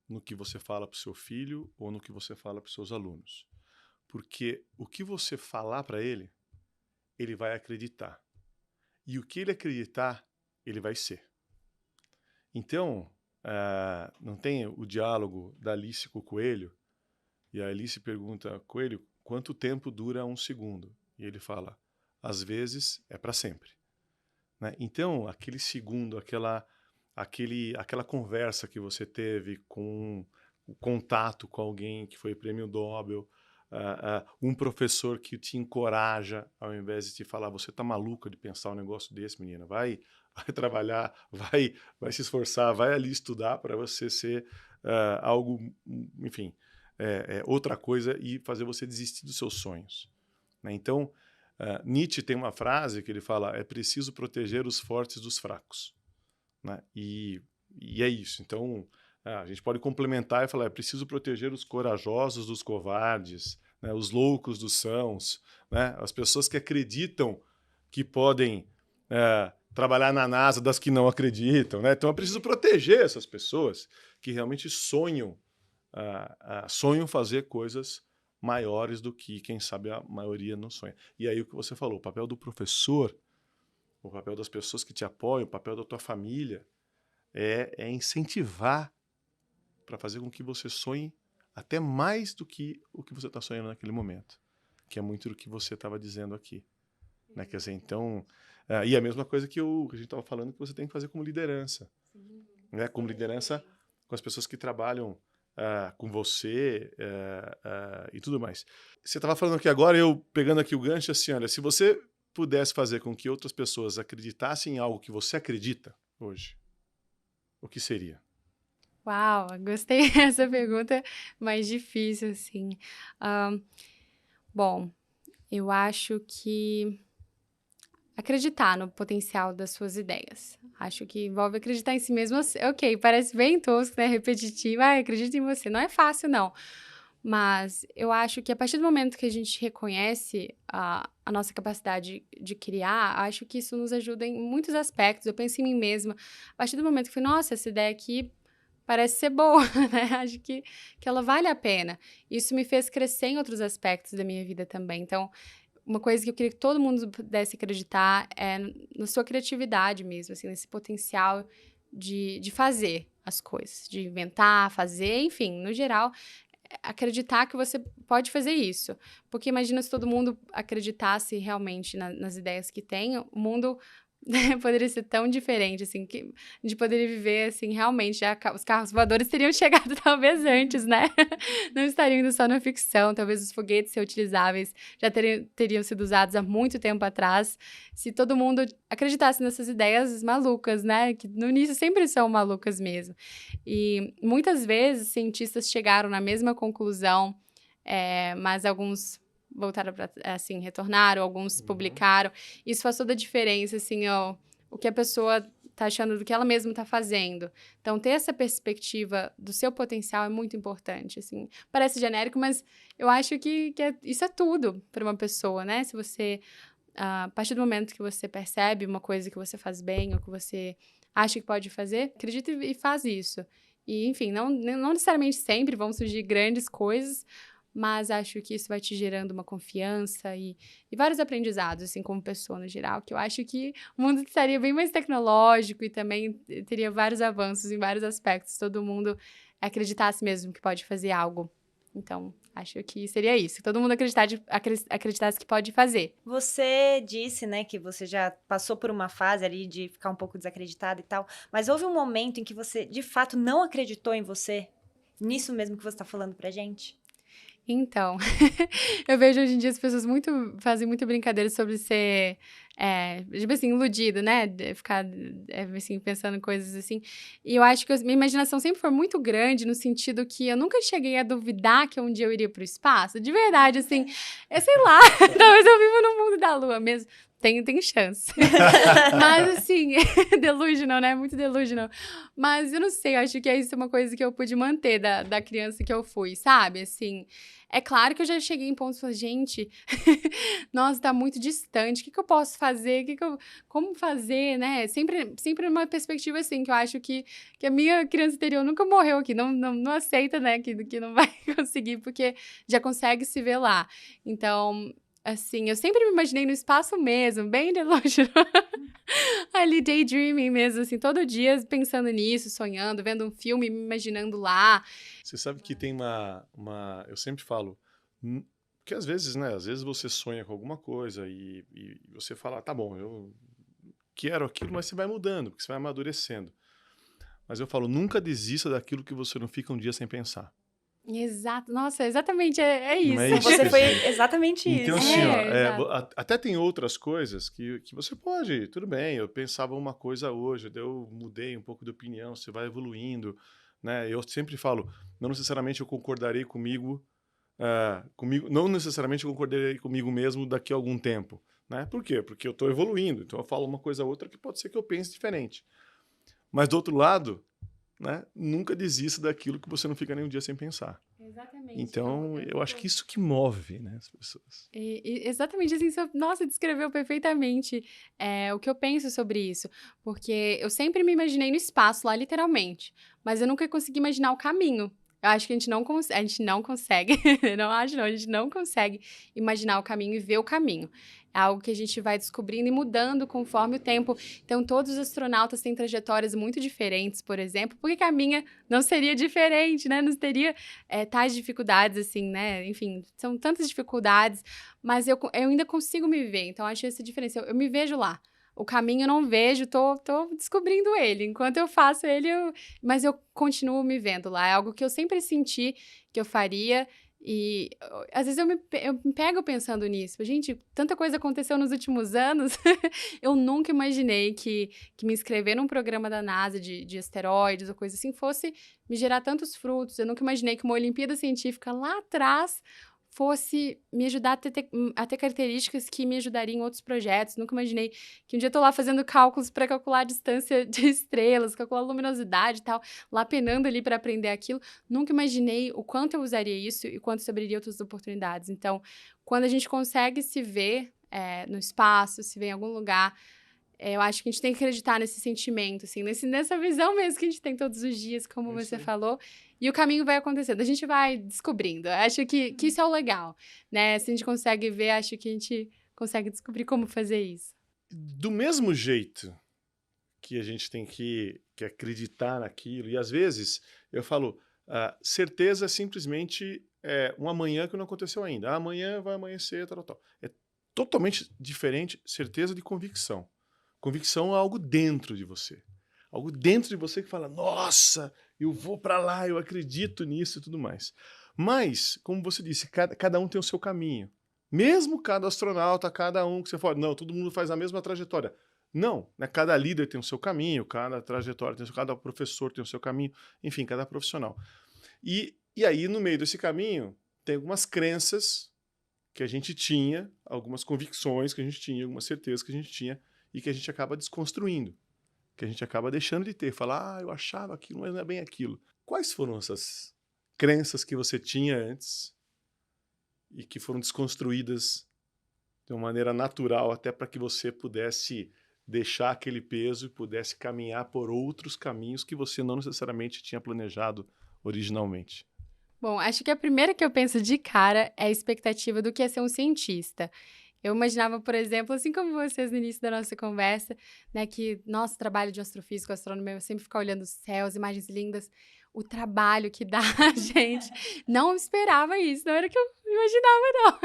no que você fala para o seu filho ou no que você fala para os seus alunos. Porque o que você falar para ele, ele vai acreditar. E o que ele acreditar, ele vai ser. Então, não tem o diálogo da Alice com o coelho? E a Alice pergunta, coelho, quanto tempo dura um segundo? E ele fala, às vezes é para sempre. Né? Então, aquele segundo, aquela conversa que você teve com o contato com alguém que foi prêmio Nobel, um professor que te encoraja, ao invés de te falar, você tá maluca de pensar um negócio desse, menina, vai trabalhar, vai se esforçar, vai ali estudar para você ser algo, enfim, outra coisa e fazer você desistir dos seus sonhos. Né? Então, Nietzsche tem uma frase que ele fala, é preciso proteger os fortes dos fracos. Né? E é isso. Então, a gente pode complementar e falar, é preciso proteger os corajosos dos covardes, né? Os loucos dos sãos, né? As pessoas que acreditam que podem trabalhar na NASA das que não acreditam. Né? Então, é preciso proteger essas pessoas que realmente sonham fazer coisas maiores do que, quem sabe, a maioria não sonha. E aí o que você falou, o papel do professor, o papel das pessoas que te apoiam, o papel da tua família é incentivar para fazer com que você sonhe até mais do que o que você está sonhando naquele momento, que é muito do que você estava dizendo aqui. Né? Quer dizer, então, e a mesma coisa que a gente estava falando que você tem que fazer como liderança. Né? Como liderança com as pessoas que trabalham com você e tudo mais. Você estava falando aqui agora, eu pegando aqui o gancho, assim, olha, se você pudesse fazer com que outras pessoas acreditassem em algo que você acredita hoje, o que seria? Uau, gostei dessa pergunta, mais difícil, assim. Bom, eu acho que acreditar no potencial das suas ideias. Acho que envolve acreditar em si mesmo. Ok, parece bem tosco, né? Repetitivo. Acredita em você. Não é fácil, não. Mas eu acho que a partir do momento que a gente reconhece a nossa capacidade de criar, acho que isso nos ajuda em muitos aspectos. Eu penso em mim mesma. A partir do momento que eu falei, nossa, essa ideia aqui parece ser boa, né? Acho que ela vale a pena. Isso me fez crescer em outros aspectos da minha vida também. Então, uma coisa que eu queria que todo mundo pudesse acreditar é na sua criatividade mesmo, assim, nesse potencial de fazer as coisas, de inventar, fazer, enfim, no geral, acreditar que você pode fazer isso. Porque imagina se todo mundo acreditasse realmente nas ideias que tem, o mundo poderia ser tão diferente, assim, que a gente poderia viver, assim, realmente, os carros voadores teriam chegado talvez antes, né? Não estariam indo só na ficção, talvez os foguetes reutilizáveis já teriam sido usados há muito tempo atrás, se todo mundo acreditasse nessas ideias malucas, né? Que no início sempre são malucas mesmo. E muitas vezes cientistas chegaram na mesma conclusão, mas alguns voltaram para, assim, retornaram, alguns publicaram. Isso faz toda a diferença, assim, o que a pessoa tá achando do que ela mesma tá fazendo. Então, ter essa perspectiva do seu potencial é muito importante, assim. Parece genérico, mas eu acho que isso é tudo para uma pessoa, né? Se você, a partir do momento que você percebe uma coisa que você faz bem ou que você acha que pode fazer, acredita e faz isso. E, enfim, não necessariamente sempre vão surgir grandes coisas, mas acho que isso vai te gerando uma confiança e vários aprendizados, assim, como pessoa no geral, que eu acho que o mundo estaria bem mais tecnológico e também teria vários avanços em vários aspectos, todo mundo acreditasse mesmo que pode fazer algo. Então, acho que seria isso, todo mundo acreditasse que pode fazer. Você disse, né, que você já passou por uma fase ali de ficar um pouco desacreditada e tal, mas houve um momento em que você, de fato, não acreditou em você? Nisso mesmo que você está falando pra gente? Então, eu vejo hoje em dia as pessoas fazem muita brincadeira sobre ser, tipo assim, iludido, né? Ficar, assim, pensando em coisas assim. E eu acho que minha imaginação sempre foi muito grande, no sentido que eu nunca cheguei a duvidar que um dia eu iria pro espaço. De verdade, assim, sei lá, talvez eu viva no mundo da lua mesmo. Tem chance. Mas, assim, delusional, né? Muito delusional. Mas eu não sei, eu acho que isso é uma coisa que eu pude manter da criança que eu fui, sabe? Assim, é claro que eu já cheguei em pontos e falei, gente, nossa, tá muito distante, o que eu posso fazer? Como fazer, né? Sempre numa perspectiva, assim, que eu acho que a minha criança interior nunca morreu aqui, não aceita, né, que não vai conseguir, porque já consegue se ver lá. Então, assim, eu sempre me imaginei no espaço mesmo, bem delusional. ali daydreaming mesmo, assim, todo dia pensando nisso, sonhando, vendo um filme, me imaginando lá. Você sabe que tem eu sempre falo, que às vezes, né? Às vezes você sonha com alguma coisa e você fala, tá bom, eu quero aquilo, mas você vai mudando, porque você vai amadurecendo. Mas eu falo, nunca desista daquilo que você não fica um dia sem pensar. Exato, nossa, exatamente, é Não é isso. isso Você que foi assim. exatamente Então, isso. assim, ó, exato. até tem outras coisas que você pode, tudo bem, eu pensava uma coisa hoje, daí eu mudei um pouco de opinião, você vai evoluindo, né? Eu sempre falo, não necessariamente eu concordarei comigo, não necessariamente eu concordarei comigo mesmo daqui a algum tempo, né? Por quê? Porque eu estou evoluindo, então eu falo uma coisa ou outra que pode ser que eu pense diferente. Mas do outro lado, né, nunca desista daquilo que você não fica nem um dia sem pensar. Exatamente. Então, eu acho que isso que move, né, as pessoas. Exatamente assim, nossa, descreveu perfeitamente o que eu penso sobre isso. Porque eu sempre me imaginei no espaço, lá, literalmente. Mas eu nunca consegui imaginar o caminho. Eu acho que a gente não consegue, não acho não, a gente não consegue imaginar o caminho e ver o caminho. É algo que a gente vai descobrindo e mudando conforme o tempo. Então, todos os astronautas têm trajetórias muito diferentes, por exemplo. Por que a minha não seria diferente, né? Não teria tais dificuldades, assim, né? Enfim, são tantas dificuldades, mas eu ainda consigo me ver. Então, acho essa diferença. Eu me vejo lá. O caminho eu não vejo, tô descobrindo ele. Enquanto eu faço ele, mas eu continuo me vendo lá. É algo que eu sempre senti que eu faria. E às vezes eu me pego pensando nisso. Gente, tanta coisa aconteceu nos últimos anos. Eu nunca imaginei que me inscrever num programa da NASA de asteroides ou coisa assim fosse me gerar tantos frutos. Eu nunca imaginei que uma Olimpíada Científica lá atrás fosse me ajudar a ter características que me ajudariam em outros projetos. Nunca imaginei que um dia eu tô lá fazendo cálculos para calcular a distância de estrelas, calcular a luminosidade e tal, lá penando ali para aprender aquilo. Nunca imaginei o quanto eu usaria isso e quanto isso abriria outras oportunidades. Então, quando a gente consegue se ver no espaço, se ver em algum lugar, eu acho que a gente tem que acreditar nesse sentimento, assim, nessa visão mesmo que a gente tem todos os dias, como você falou, e o caminho vai acontecendo, a gente vai descobrindo. Acho que isso é o legal, né? Se a gente consegue ver, acho que a gente consegue descobrir como fazer isso. Do mesmo jeito que a gente tem que acreditar naquilo, e às vezes eu falo, certeza é simplesmente um amanhã que não aconteceu ainda. Amanhã vai amanhecer, tal, tal. É totalmente diferente certeza de convicção. Convicção é algo dentro de você. Algo dentro de você que fala, nossa, eu vou para lá, eu acredito nisso e tudo mais. Mas, como você disse, cada um tem o seu caminho. Mesmo cada astronauta, cada um que você fala, não, todo mundo faz a mesma trajetória. Não, né? Cada líder tem o seu caminho, cada trajetória, cada professor tem o seu caminho, enfim, cada profissional. E aí, no meio desse caminho, tem algumas crenças que a gente tinha, algumas convicções que a gente tinha, algumas certezas que a gente tinha, e que a gente acaba desconstruindo, que a gente acaba deixando de ter. Falar, eu achava aquilo, mas não é bem aquilo. Quais foram essas crenças que você tinha antes e que foram desconstruídas de uma maneira natural, até para que você pudesse deixar aquele peso e pudesse caminhar por outros caminhos que você não necessariamente tinha planejado originalmente? Bom, acho que a primeira que eu penso de cara é a expectativa do que é ser um cientista. Eu imaginava, por exemplo, assim como vocês no início da nossa conversa, né, que nosso trabalho de astrofísico, astrônomo, eu sempre ficar olhando os céus, imagens lindas, o trabalho que dá a gente. Não esperava isso, não era o que eu imaginava, não.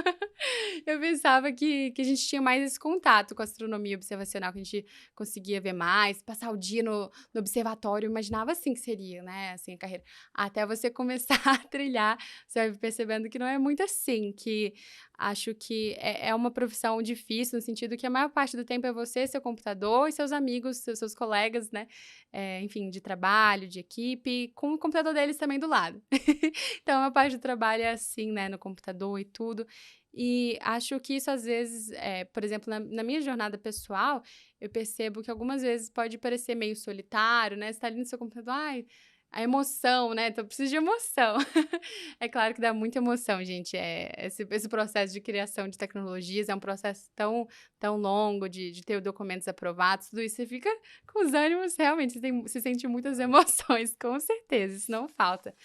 Eu pensava que a gente tinha mais esse contato com a astronomia observacional, que a gente conseguia ver mais, passar o dia no observatório, eu imaginava assim que seria, né, assim, a carreira. Até você começar a trilhar, você vai percebendo que não é muito assim, que acho que é uma profissão difícil, no sentido que a maior parte do tempo é você, seu computador e seus amigos, seus colegas, né? Enfim, de trabalho, de equipe, com o computador deles também do lado. Então, a maior parte do trabalho é assim, né? No computador e tudo. E acho que isso, às vezes, por exemplo, na minha jornada pessoal, eu percebo que algumas vezes pode parecer meio solitário, né? Você tá ali no seu computador, ai, a emoção, né? Então, eu preciso de emoção. É claro que dá muita emoção, gente. Esse processo de criação de tecnologias é um processo tão longo, de ter documentos aprovados, tudo isso. Você fica com os ânimos, realmente, você sente muitas emoções, com certeza, isso não falta.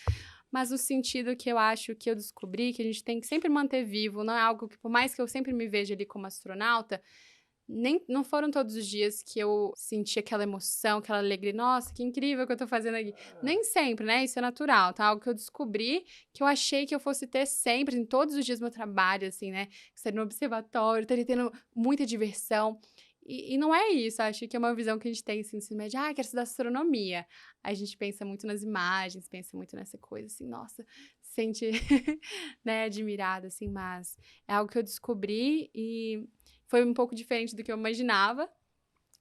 Mas no sentido que eu acho que eu descobri que a gente tem que sempre manter vivo, não é algo que, por mais que eu sempre me veja ali como astronauta, não foram todos os dias que eu senti aquela emoção, aquela alegria. Nossa, que incrível que eu tô fazendo aqui. Nem sempre, né? Isso é natural, tá? Algo que eu descobri que eu achei que eu fosse ter sempre, em todos os dias do meu trabalho, assim, né? Estaria no observatório, estaria tendo muita diversão. E não é isso, acho que é uma visão que a gente tem, assim, no ensino médio. Ah, quero estudar astronomia. A gente pensa muito nas imagens, pensa muito nessa coisa, assim, nossa, se sente, né, admirada, assim, mas é algo que eu descobri e foi um pouco diferente do que eu imaginava.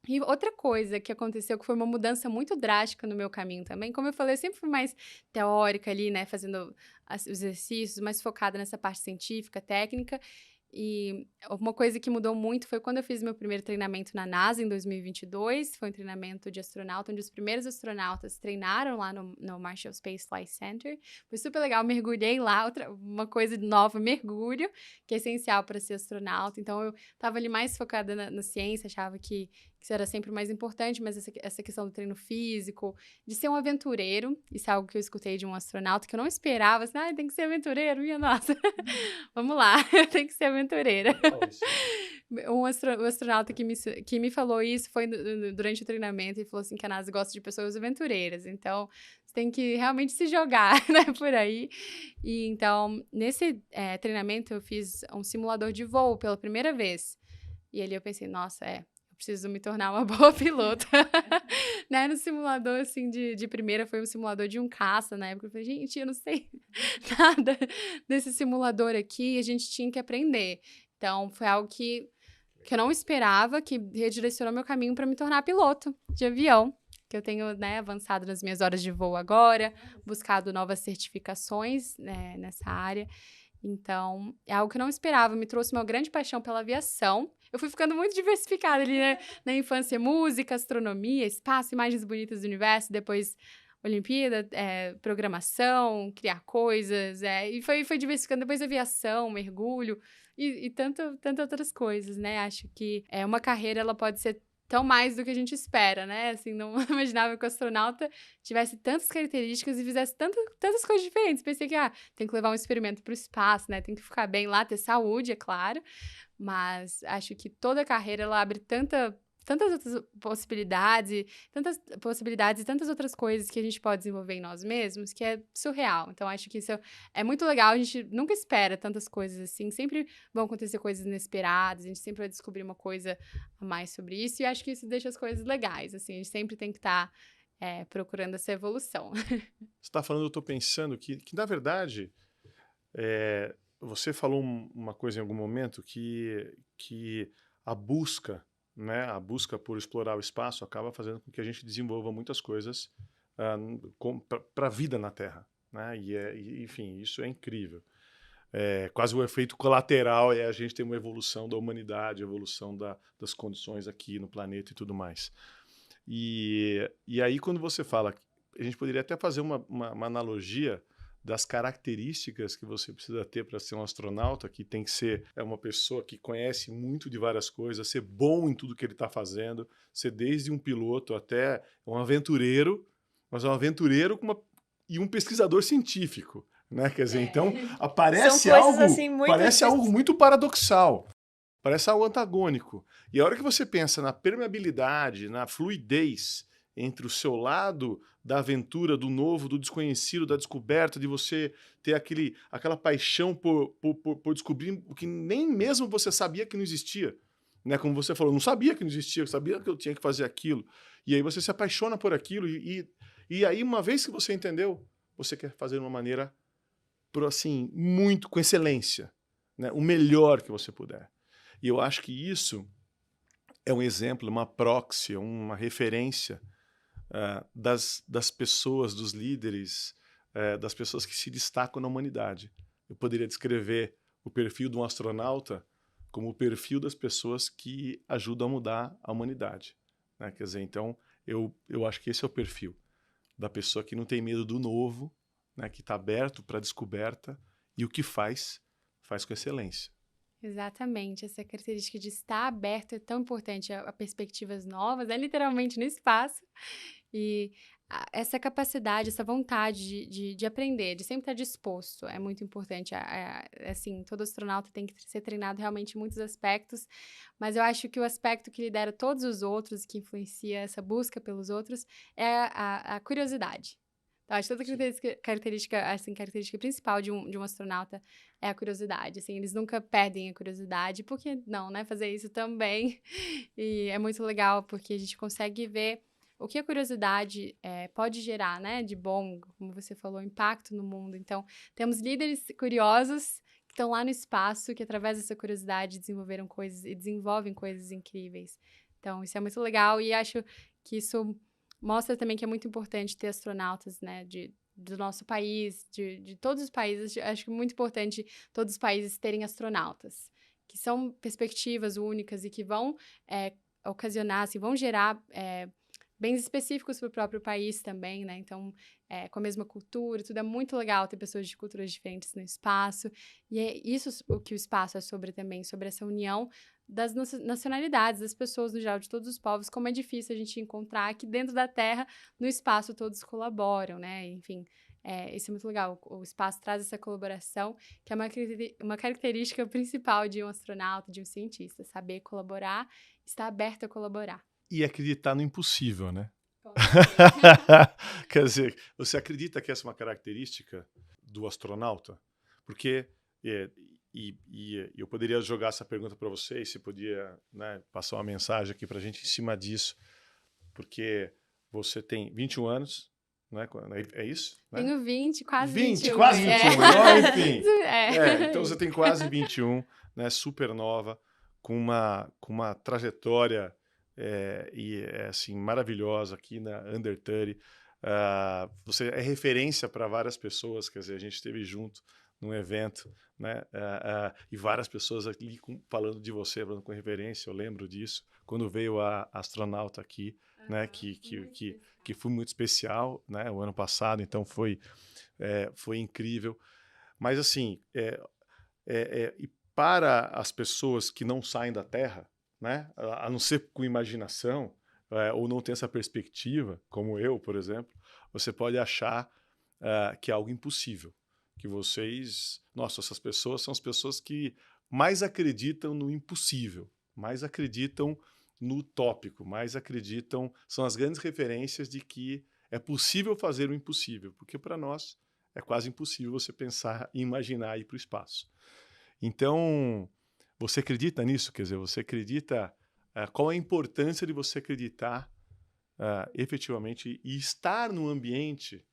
E outra coisa que aconteceu, que foi uma mudança muito drástica no meu caminho também, como eu falei, eu sempre fui mais teórica ali, né, fazendo os exercícios, mais focada nessa parte científica, técnica. E uma coisa que mudou muito foi quando eu fiz meu primeiro treinamento na NASA em 2022. Foi um treinamento de astronauta, onde os primeiros astronautas treinaram lá no Marshall Space Flight Center. Foi super legal, mergulhei lá, uma coisa nova, mergulho, que é essencial para ser astronauta. Então, eu estava ali mais focada na ciência, achava que isso era sempre o mais importante, mas essa questão do treino físico, de ser um aventureiro, isso é algo que eu escutei de um astronauta, que eu não esperava, assim, tem que ser aventureiro, minha nossa. Vamos lá, tem que ser aventureira. O astronauta que me falou isso foi durante o treinamento e falou assim que a NASA gosta de pessoas aventureiras, então você tem que realmente se jogar, né, por aí. E então, nesse treinamento eu fiz um simulador de voo pela primeira vez. E ali eu pensei, nossa, eu preciso me tornar uma boa pilota. Né, no simulador, assim, de primeira, foi um simulador de um caça, na época. Eu falei, gente, eu não sei nada desse simulador aqui, a gente tinha que aprender. Então, foi algo que eu não esperava, que redirecionou meu caminho para me tornar piloto de avião, que eu tenho, né, avançado nas minhas horas de voo agora, buscado novas certificações, né, nessa área. Então, é algo que eu não esperava, me trouxe uma grande paixão pela aviação. Eu fui ficando muito diversificada ali, né? Na infância, música, astronomia, espaço, imagens bonitas do universo, depois Olimpíada, programação, criar coisas, e foi diversificando, depois aviação, mergulho, e tantas outras coisas, né? Acho que uma carreira, ela pode ser tão mais do que a gente espera, né? Assim, não imaginava que o astronauta tivesse tantas características e fizesse tantas coisas diferentes. Pensei que, tem que levar um experimento para o espaço, né? Tem que ficar bem lá, ter saúde, é claro. Mas acho que toda a carreira, ela abre tantas outras possibilidades e tantas outras coisas que a gente pode desenvolver em nós mesmos, que é surreal. Então, acho que isso é muito legal. A gente nunca espera tantas coisas assim. Sempre vão acontecer coisas inesperadas. A gente sempre vai descobrir uma coisa a mais sobre isso. E acho que isso deixa as coisas legais. Assim, a gente sempre tem que estar procurando essa evolução. Você está falando, eu estou pensando que na verdade, você falou uma coisa em algum momento que a busca, né, a busca por explorar o espaço acaba fazendo com que a gente desenvolva muitas coisas para a vida na Terra, né? Enfim, isso é incrível. Quase o efeito colateral é a gente ter uma evolução da humanidade, evolução das condições aqui no planeta e tudo mais. E aí, quando você fala, a gente poderia até fazer uma analogia das características que você precisa ter para ser um astronauta, que tem que ser uma pessoa que conhece muito de várias coisas, ser bom em tudo que ele está fazendo, ser desde um piloto até um aventureiro, mas um aventureiro e um pesquisador científico, né? Quer dizer, então aparece algo, assim, algo muito paradoxal, parece algo antagônico. E a hora que você pensa na permeabilidade, na fluidez entre o seu lado da aventura, do novo, do desconhecido, da descoberta, de você ter aquela paixão por descobrir o que nem mesmo você sabia que não existia. Né? Como você falou, não sabia que não existia, eu sabia que eu tinha que fazer aquilo. E aí você se apaixona por aquilo e aí, uma vez que você entendeu, você quer fazer de uma maneira assim, muito com excelência, né? O melhor que você puder. E eu acho que isso é um exemplo, uma proxy, uma referência das pessoas, dos líderes, das pessoas que se destacam na humanidade. Eu poderia descrever o perfil de um astronauta como o perfil das pessoas que ajudam a mudar a humanidade, né? Quer dizer, então, eu acho que esse é o perfil da pessoa que não tem medo do novo, né? Que está aberto para a descoberta e o que faz com excelência. Exatamente, essa característica de estar aberto é tão importante a perspectivas novas, literalmente no espaço. E essa capacidade, essa vontade de aprender, de sempre estar disposto, é muito importante. Assim, todo astronauta tem que ser treinado realmente em muitos aspectos, mas eu acho que o aspecto que lidera todos os outros, que influencia essa busca pelos outros, é a curiosidade. Então, acho que toda característica principal de um astronauta é a curiosidade. Assim, eles nunca perdem a curiosidade, porque não, né? Fazer isso também. E é muito legal, porque a gente consegue ver o que a curiosidade pode gerar, né? De bom, como você falou, impacto no mundo. Então, temos líderes curiosos que estão lá no espaço, que através dessa curiosidade desenvolveram coisas e desenvolvem coisas incríveis. Então, isso é muito legal e acho que isso mostra também que é muito importante ter astronautas, né, do nosso país, de todos os países. Acho que é muito importante todos os países terem astronautas, que são perspectivas únicas e que vão ocasionar, assim, vão gerar bens específicos para o próprio país também, né? Então, com a mesma cultura, tudo é muito legal ter pessoas de culturas diferentes no espaço. E é isso o que o espaço é sobre também, sobre essa união das nacionalidades, das pessoas no geral, de todos os povos, como é difícil a gente encontrar que dentro da Terra, no espaço, todos colaboram, né? Enfim, isso é muito legal. O espaço traz essa colaboração, que é uma característica principal de um astronauta, de um cientista, saber colaborar, estar aberto a colaborar. E acreditar no impossível, né? Quer dizer, você acredita que essa é uma característica do astronauta? Porque eu poderia jogar essa pergunta para você e você podia, né, passar uma mensagem aqui para a gente em cima disso, porque você tem 21 anos, né? É isso? Né? Tenho 20, quase 21. Quase 21, enfim. Então você tem quase 21, né, super nova, com uma trajetória assim, maravilhosa aqui na Under 30. Você é referência para várias pessoas, quer dizer, a gente esteve junto num evento, né? E várias pessoas ali falando de você, falando com referência, eu lembro disso, quando veio a astronauta aqui, né? Que foi muito especial, né? O ano passado, então foi incrível. Mas assim, e para as pessoas que não saem da Terra, né? A não ser com imaginação, ou não tem essa perspectiva, como eu, por exemplo, você pode achar que é algo impossível. Que vocês... Nossa, essas pessoas são as pessoas que mais acreditam no impossível, mais acreditam no utópico, mais acreditam... São as grandes referências de que é possível fazer o impossível, porque para nós é quase impossível você pensar e imaginar ir para o espaço. Então, você acredita nisso? Quer dizer, você acredita... qual a importância de você acreditar efetivamente e estar num ambiente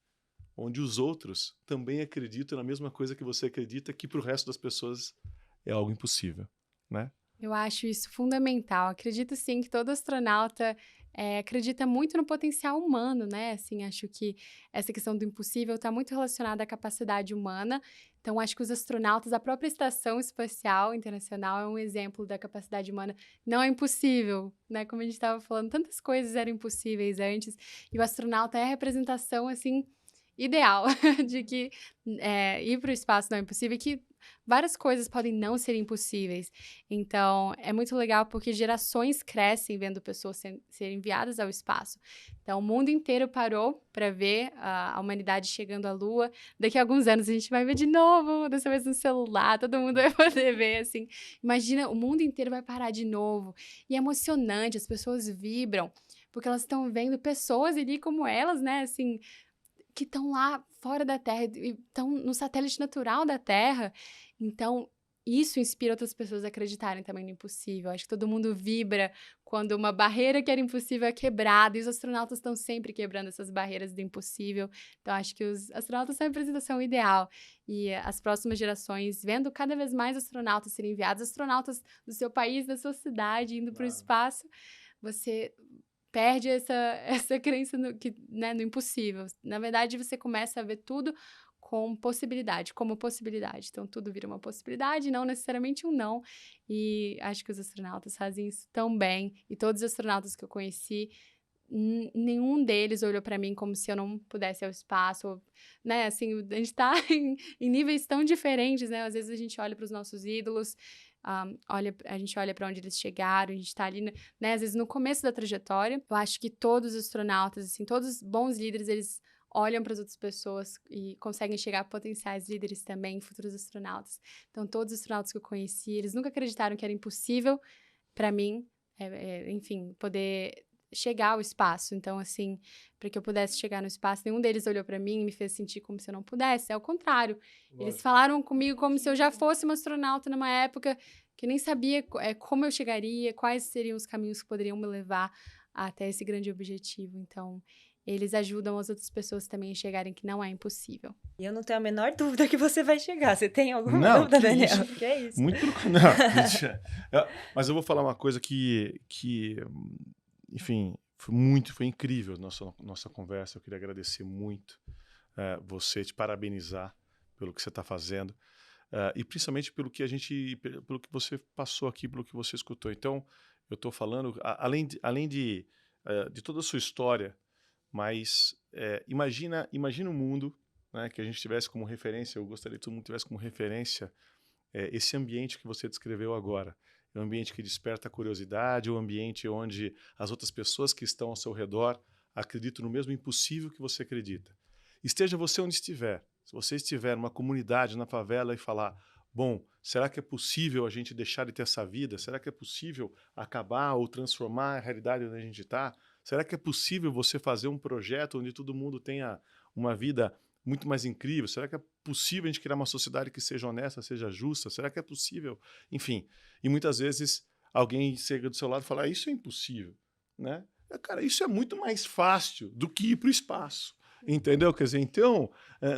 onde os outros também acreditam na mesma coisa que você acredita, que para o resto das pessoas é algo impossível, né? Eu acho isso fundamental. Acredito sim que todo astronauta acredita muito no potencial humano, né? Assim, acho que essa questão do impossível está muito relacionada à capacidade humana. Então, acho que os astronautas, a própria Estação Espacial Internacional é um exemplo da capacidade humana. Não é impossível, né? Como a gente estava falando, tantas coisas eram impossíveis antes. E o astronauta é a representação, assim, ideal de que ir para o espaço não é impossível e que várias coisas podem não ser impossíveis. Então, é muito legal porque gerações crescem vendo pessoas serem enviadas ao espaço. Então, o mundo inteiro parou para ver a humanidade chegando à Lua. Daqui a alguns anos a gente vai ver de novo, dessa vez no celular, todo mundo vai poder ver, assim. Imagina, o mundo inteiro vai parar de novo. E é emocionante, as pessoas vibram, porque elas estão vendo pessoas ali como elas, né, assim, que estão lá fora da Terra, estão no satélite natural da Terra. Então, isso inspira outras pessoas a acreditarem também no impossível. Acho que todo mundo vibra quando uma barreira que era impossível é quebrada, e os astronautas estão sempre quebrando essas barreiras do impossível. Então, acho que os astronautas são a representação ideal. E as próximas gerações, vendo cada vez mais astronautas serem enviados, astronautas do seu país, da sua cidade, indo para o espaço, você perde essa crença no impossível. Na verdade, você começa a ver tudo como possibilidade. Então, tudo vira uma possibilidade, não necessariamente um não. E acho que os astronautas fazem isso tão bem. E todos os astronautas que eu conheci, nenhum deles olhou para mim como se eu não pudesse ir ao espaço. Né? Assim, a gente está em níveis tão diferentes, né? Às vezes a gente olha para os nossos ídolos, a gente olha para onde eles chegaram, a gente está ali, né, às vezes no começo da trajetória. Eu acho que todos os astronautas, assim, todos os bons líderes, eles olham para as outras pessoas e conseguem chegar a potenciais líderes também, futuros astronautas. Então, todos os astronautas que eu conheci, eles nunca acreditaram que era impossível para mim, enfim, poder chegar ao espaço. Então, assim, para que eu pudesse chegar no espaço, nenhum deles olhou para mim e me fez sentir como se eu não pudesse. É o contrário. Lógico. Eles falaram comigo como se eu já fosse uma astronauta numa época que eu nem sabia como eu chegaria, quais seriam os caminhos que poderiam me levar até esse grande objetivo. Então, eles ajudam as outras pessoas também a chegarem que não é impossível. E eu não tenho a menor dúvida que você vai chegar. Você tem alguma dúvida, que Daniel? isso? Que é isso? Muito pelo contrário. Mas eu vou falar uma coisa que enfim, foi incrível nossa conversa. Eu queria agradecer muito você, te parabenizar pelo que você está fazendo e principalmente pelo que você passou aqui, pelo que você escutou. Então, eu estou falando, além de toda a sua história, mas imagina um mundo, né, que a gente tivesse como referência. Eu gostaria que todo mundo tivesse como referência esse ambiente que você descreveu agora. É um ambiente que desperta a curiosidade, um ambiente onde as outras pessoas que estão ao seu redor acreditam no mesmo impossível que você acredita. Esteja você onde estiver. Se você estiver numa comunidade, na favela, e falar, bom, será que é possível a gente deixar de ter essa vida? Será que é possível acabar ou transformar a realidade onde a gente está? Será que é possível você fazer um projeto onde todo mundo tenha uma vida muito mais incrível? Será que é possível a gente criar uma sociedade que seja honesta, seja justa? Será que é possível? Enfim, e muitas vezes alguém chega do seu lado e fala, isso é impossível, né? Cara, isso é muito mais fácil do que ir para o espaço, entendeu? Quer dizer, então,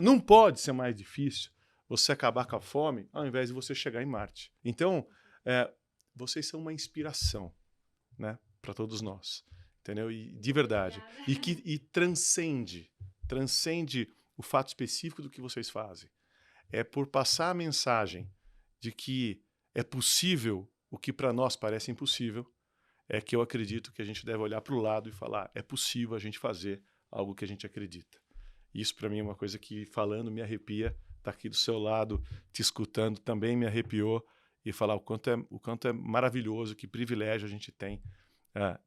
não pode ser mais difícil você acabar com a fome ao invés de você chegar em Marte. Então, vocês são uma inspiração, né, para todos nós, entendeu? E de verdade. E transcende o fato específico do que vocês fazem. É por passar a mensagem de que é possível o que para nós parece impossível, é que eu acredito que a gente deve olhar para o lado e falar, é possível a gente fazer algo que a gente acredita. Isso para mim é uma coisa que, falando, me arrepia. Estar aqui do seu lado, te escutando, também me arrepiou, e falar o quanto é maravilhoso, que privilégio a gente tem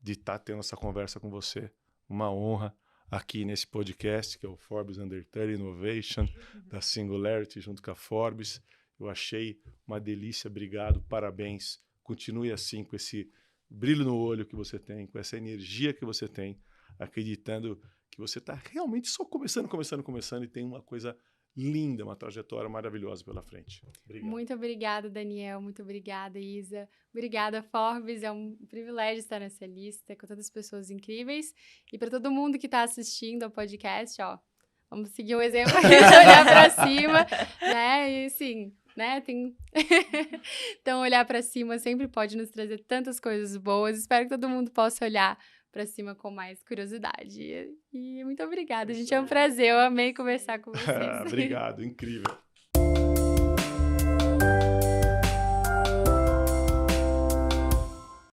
de estar tendo essa conversa com você. Uma honra aqui nesse podcast, que é o Forbes Under 30 Innovation, da Singularity, junto com a Forbes. Eu achei uma delícia, obrigado, parabéns. Continue assim, com esse brilho no olho que você tem, com essa energia que você tem, acreditando que você está realmente só começando e tem uma coisa linda, uma trajetória maravilhosa pela frente. Obrigado. Muito obrigada, Daniel. Muito obrigada, Isa. Obrigada, Forbes. É um privilégio estar nessa lista com tantas pessoas incríveis. E para todo mundo que está assistindo ao podcast, ó, vamos seguir um exemplo aqui de olhar para cima, né? E sim, né? Então, olhar para cima sempre pode nos trazer tantas coisas boas. Espero que todo mundo possa olhar para cima com mais curiosidade. E muito obrigada, gente. É um prazer. Eu amei conversar com vocês. Obrigado, incrível.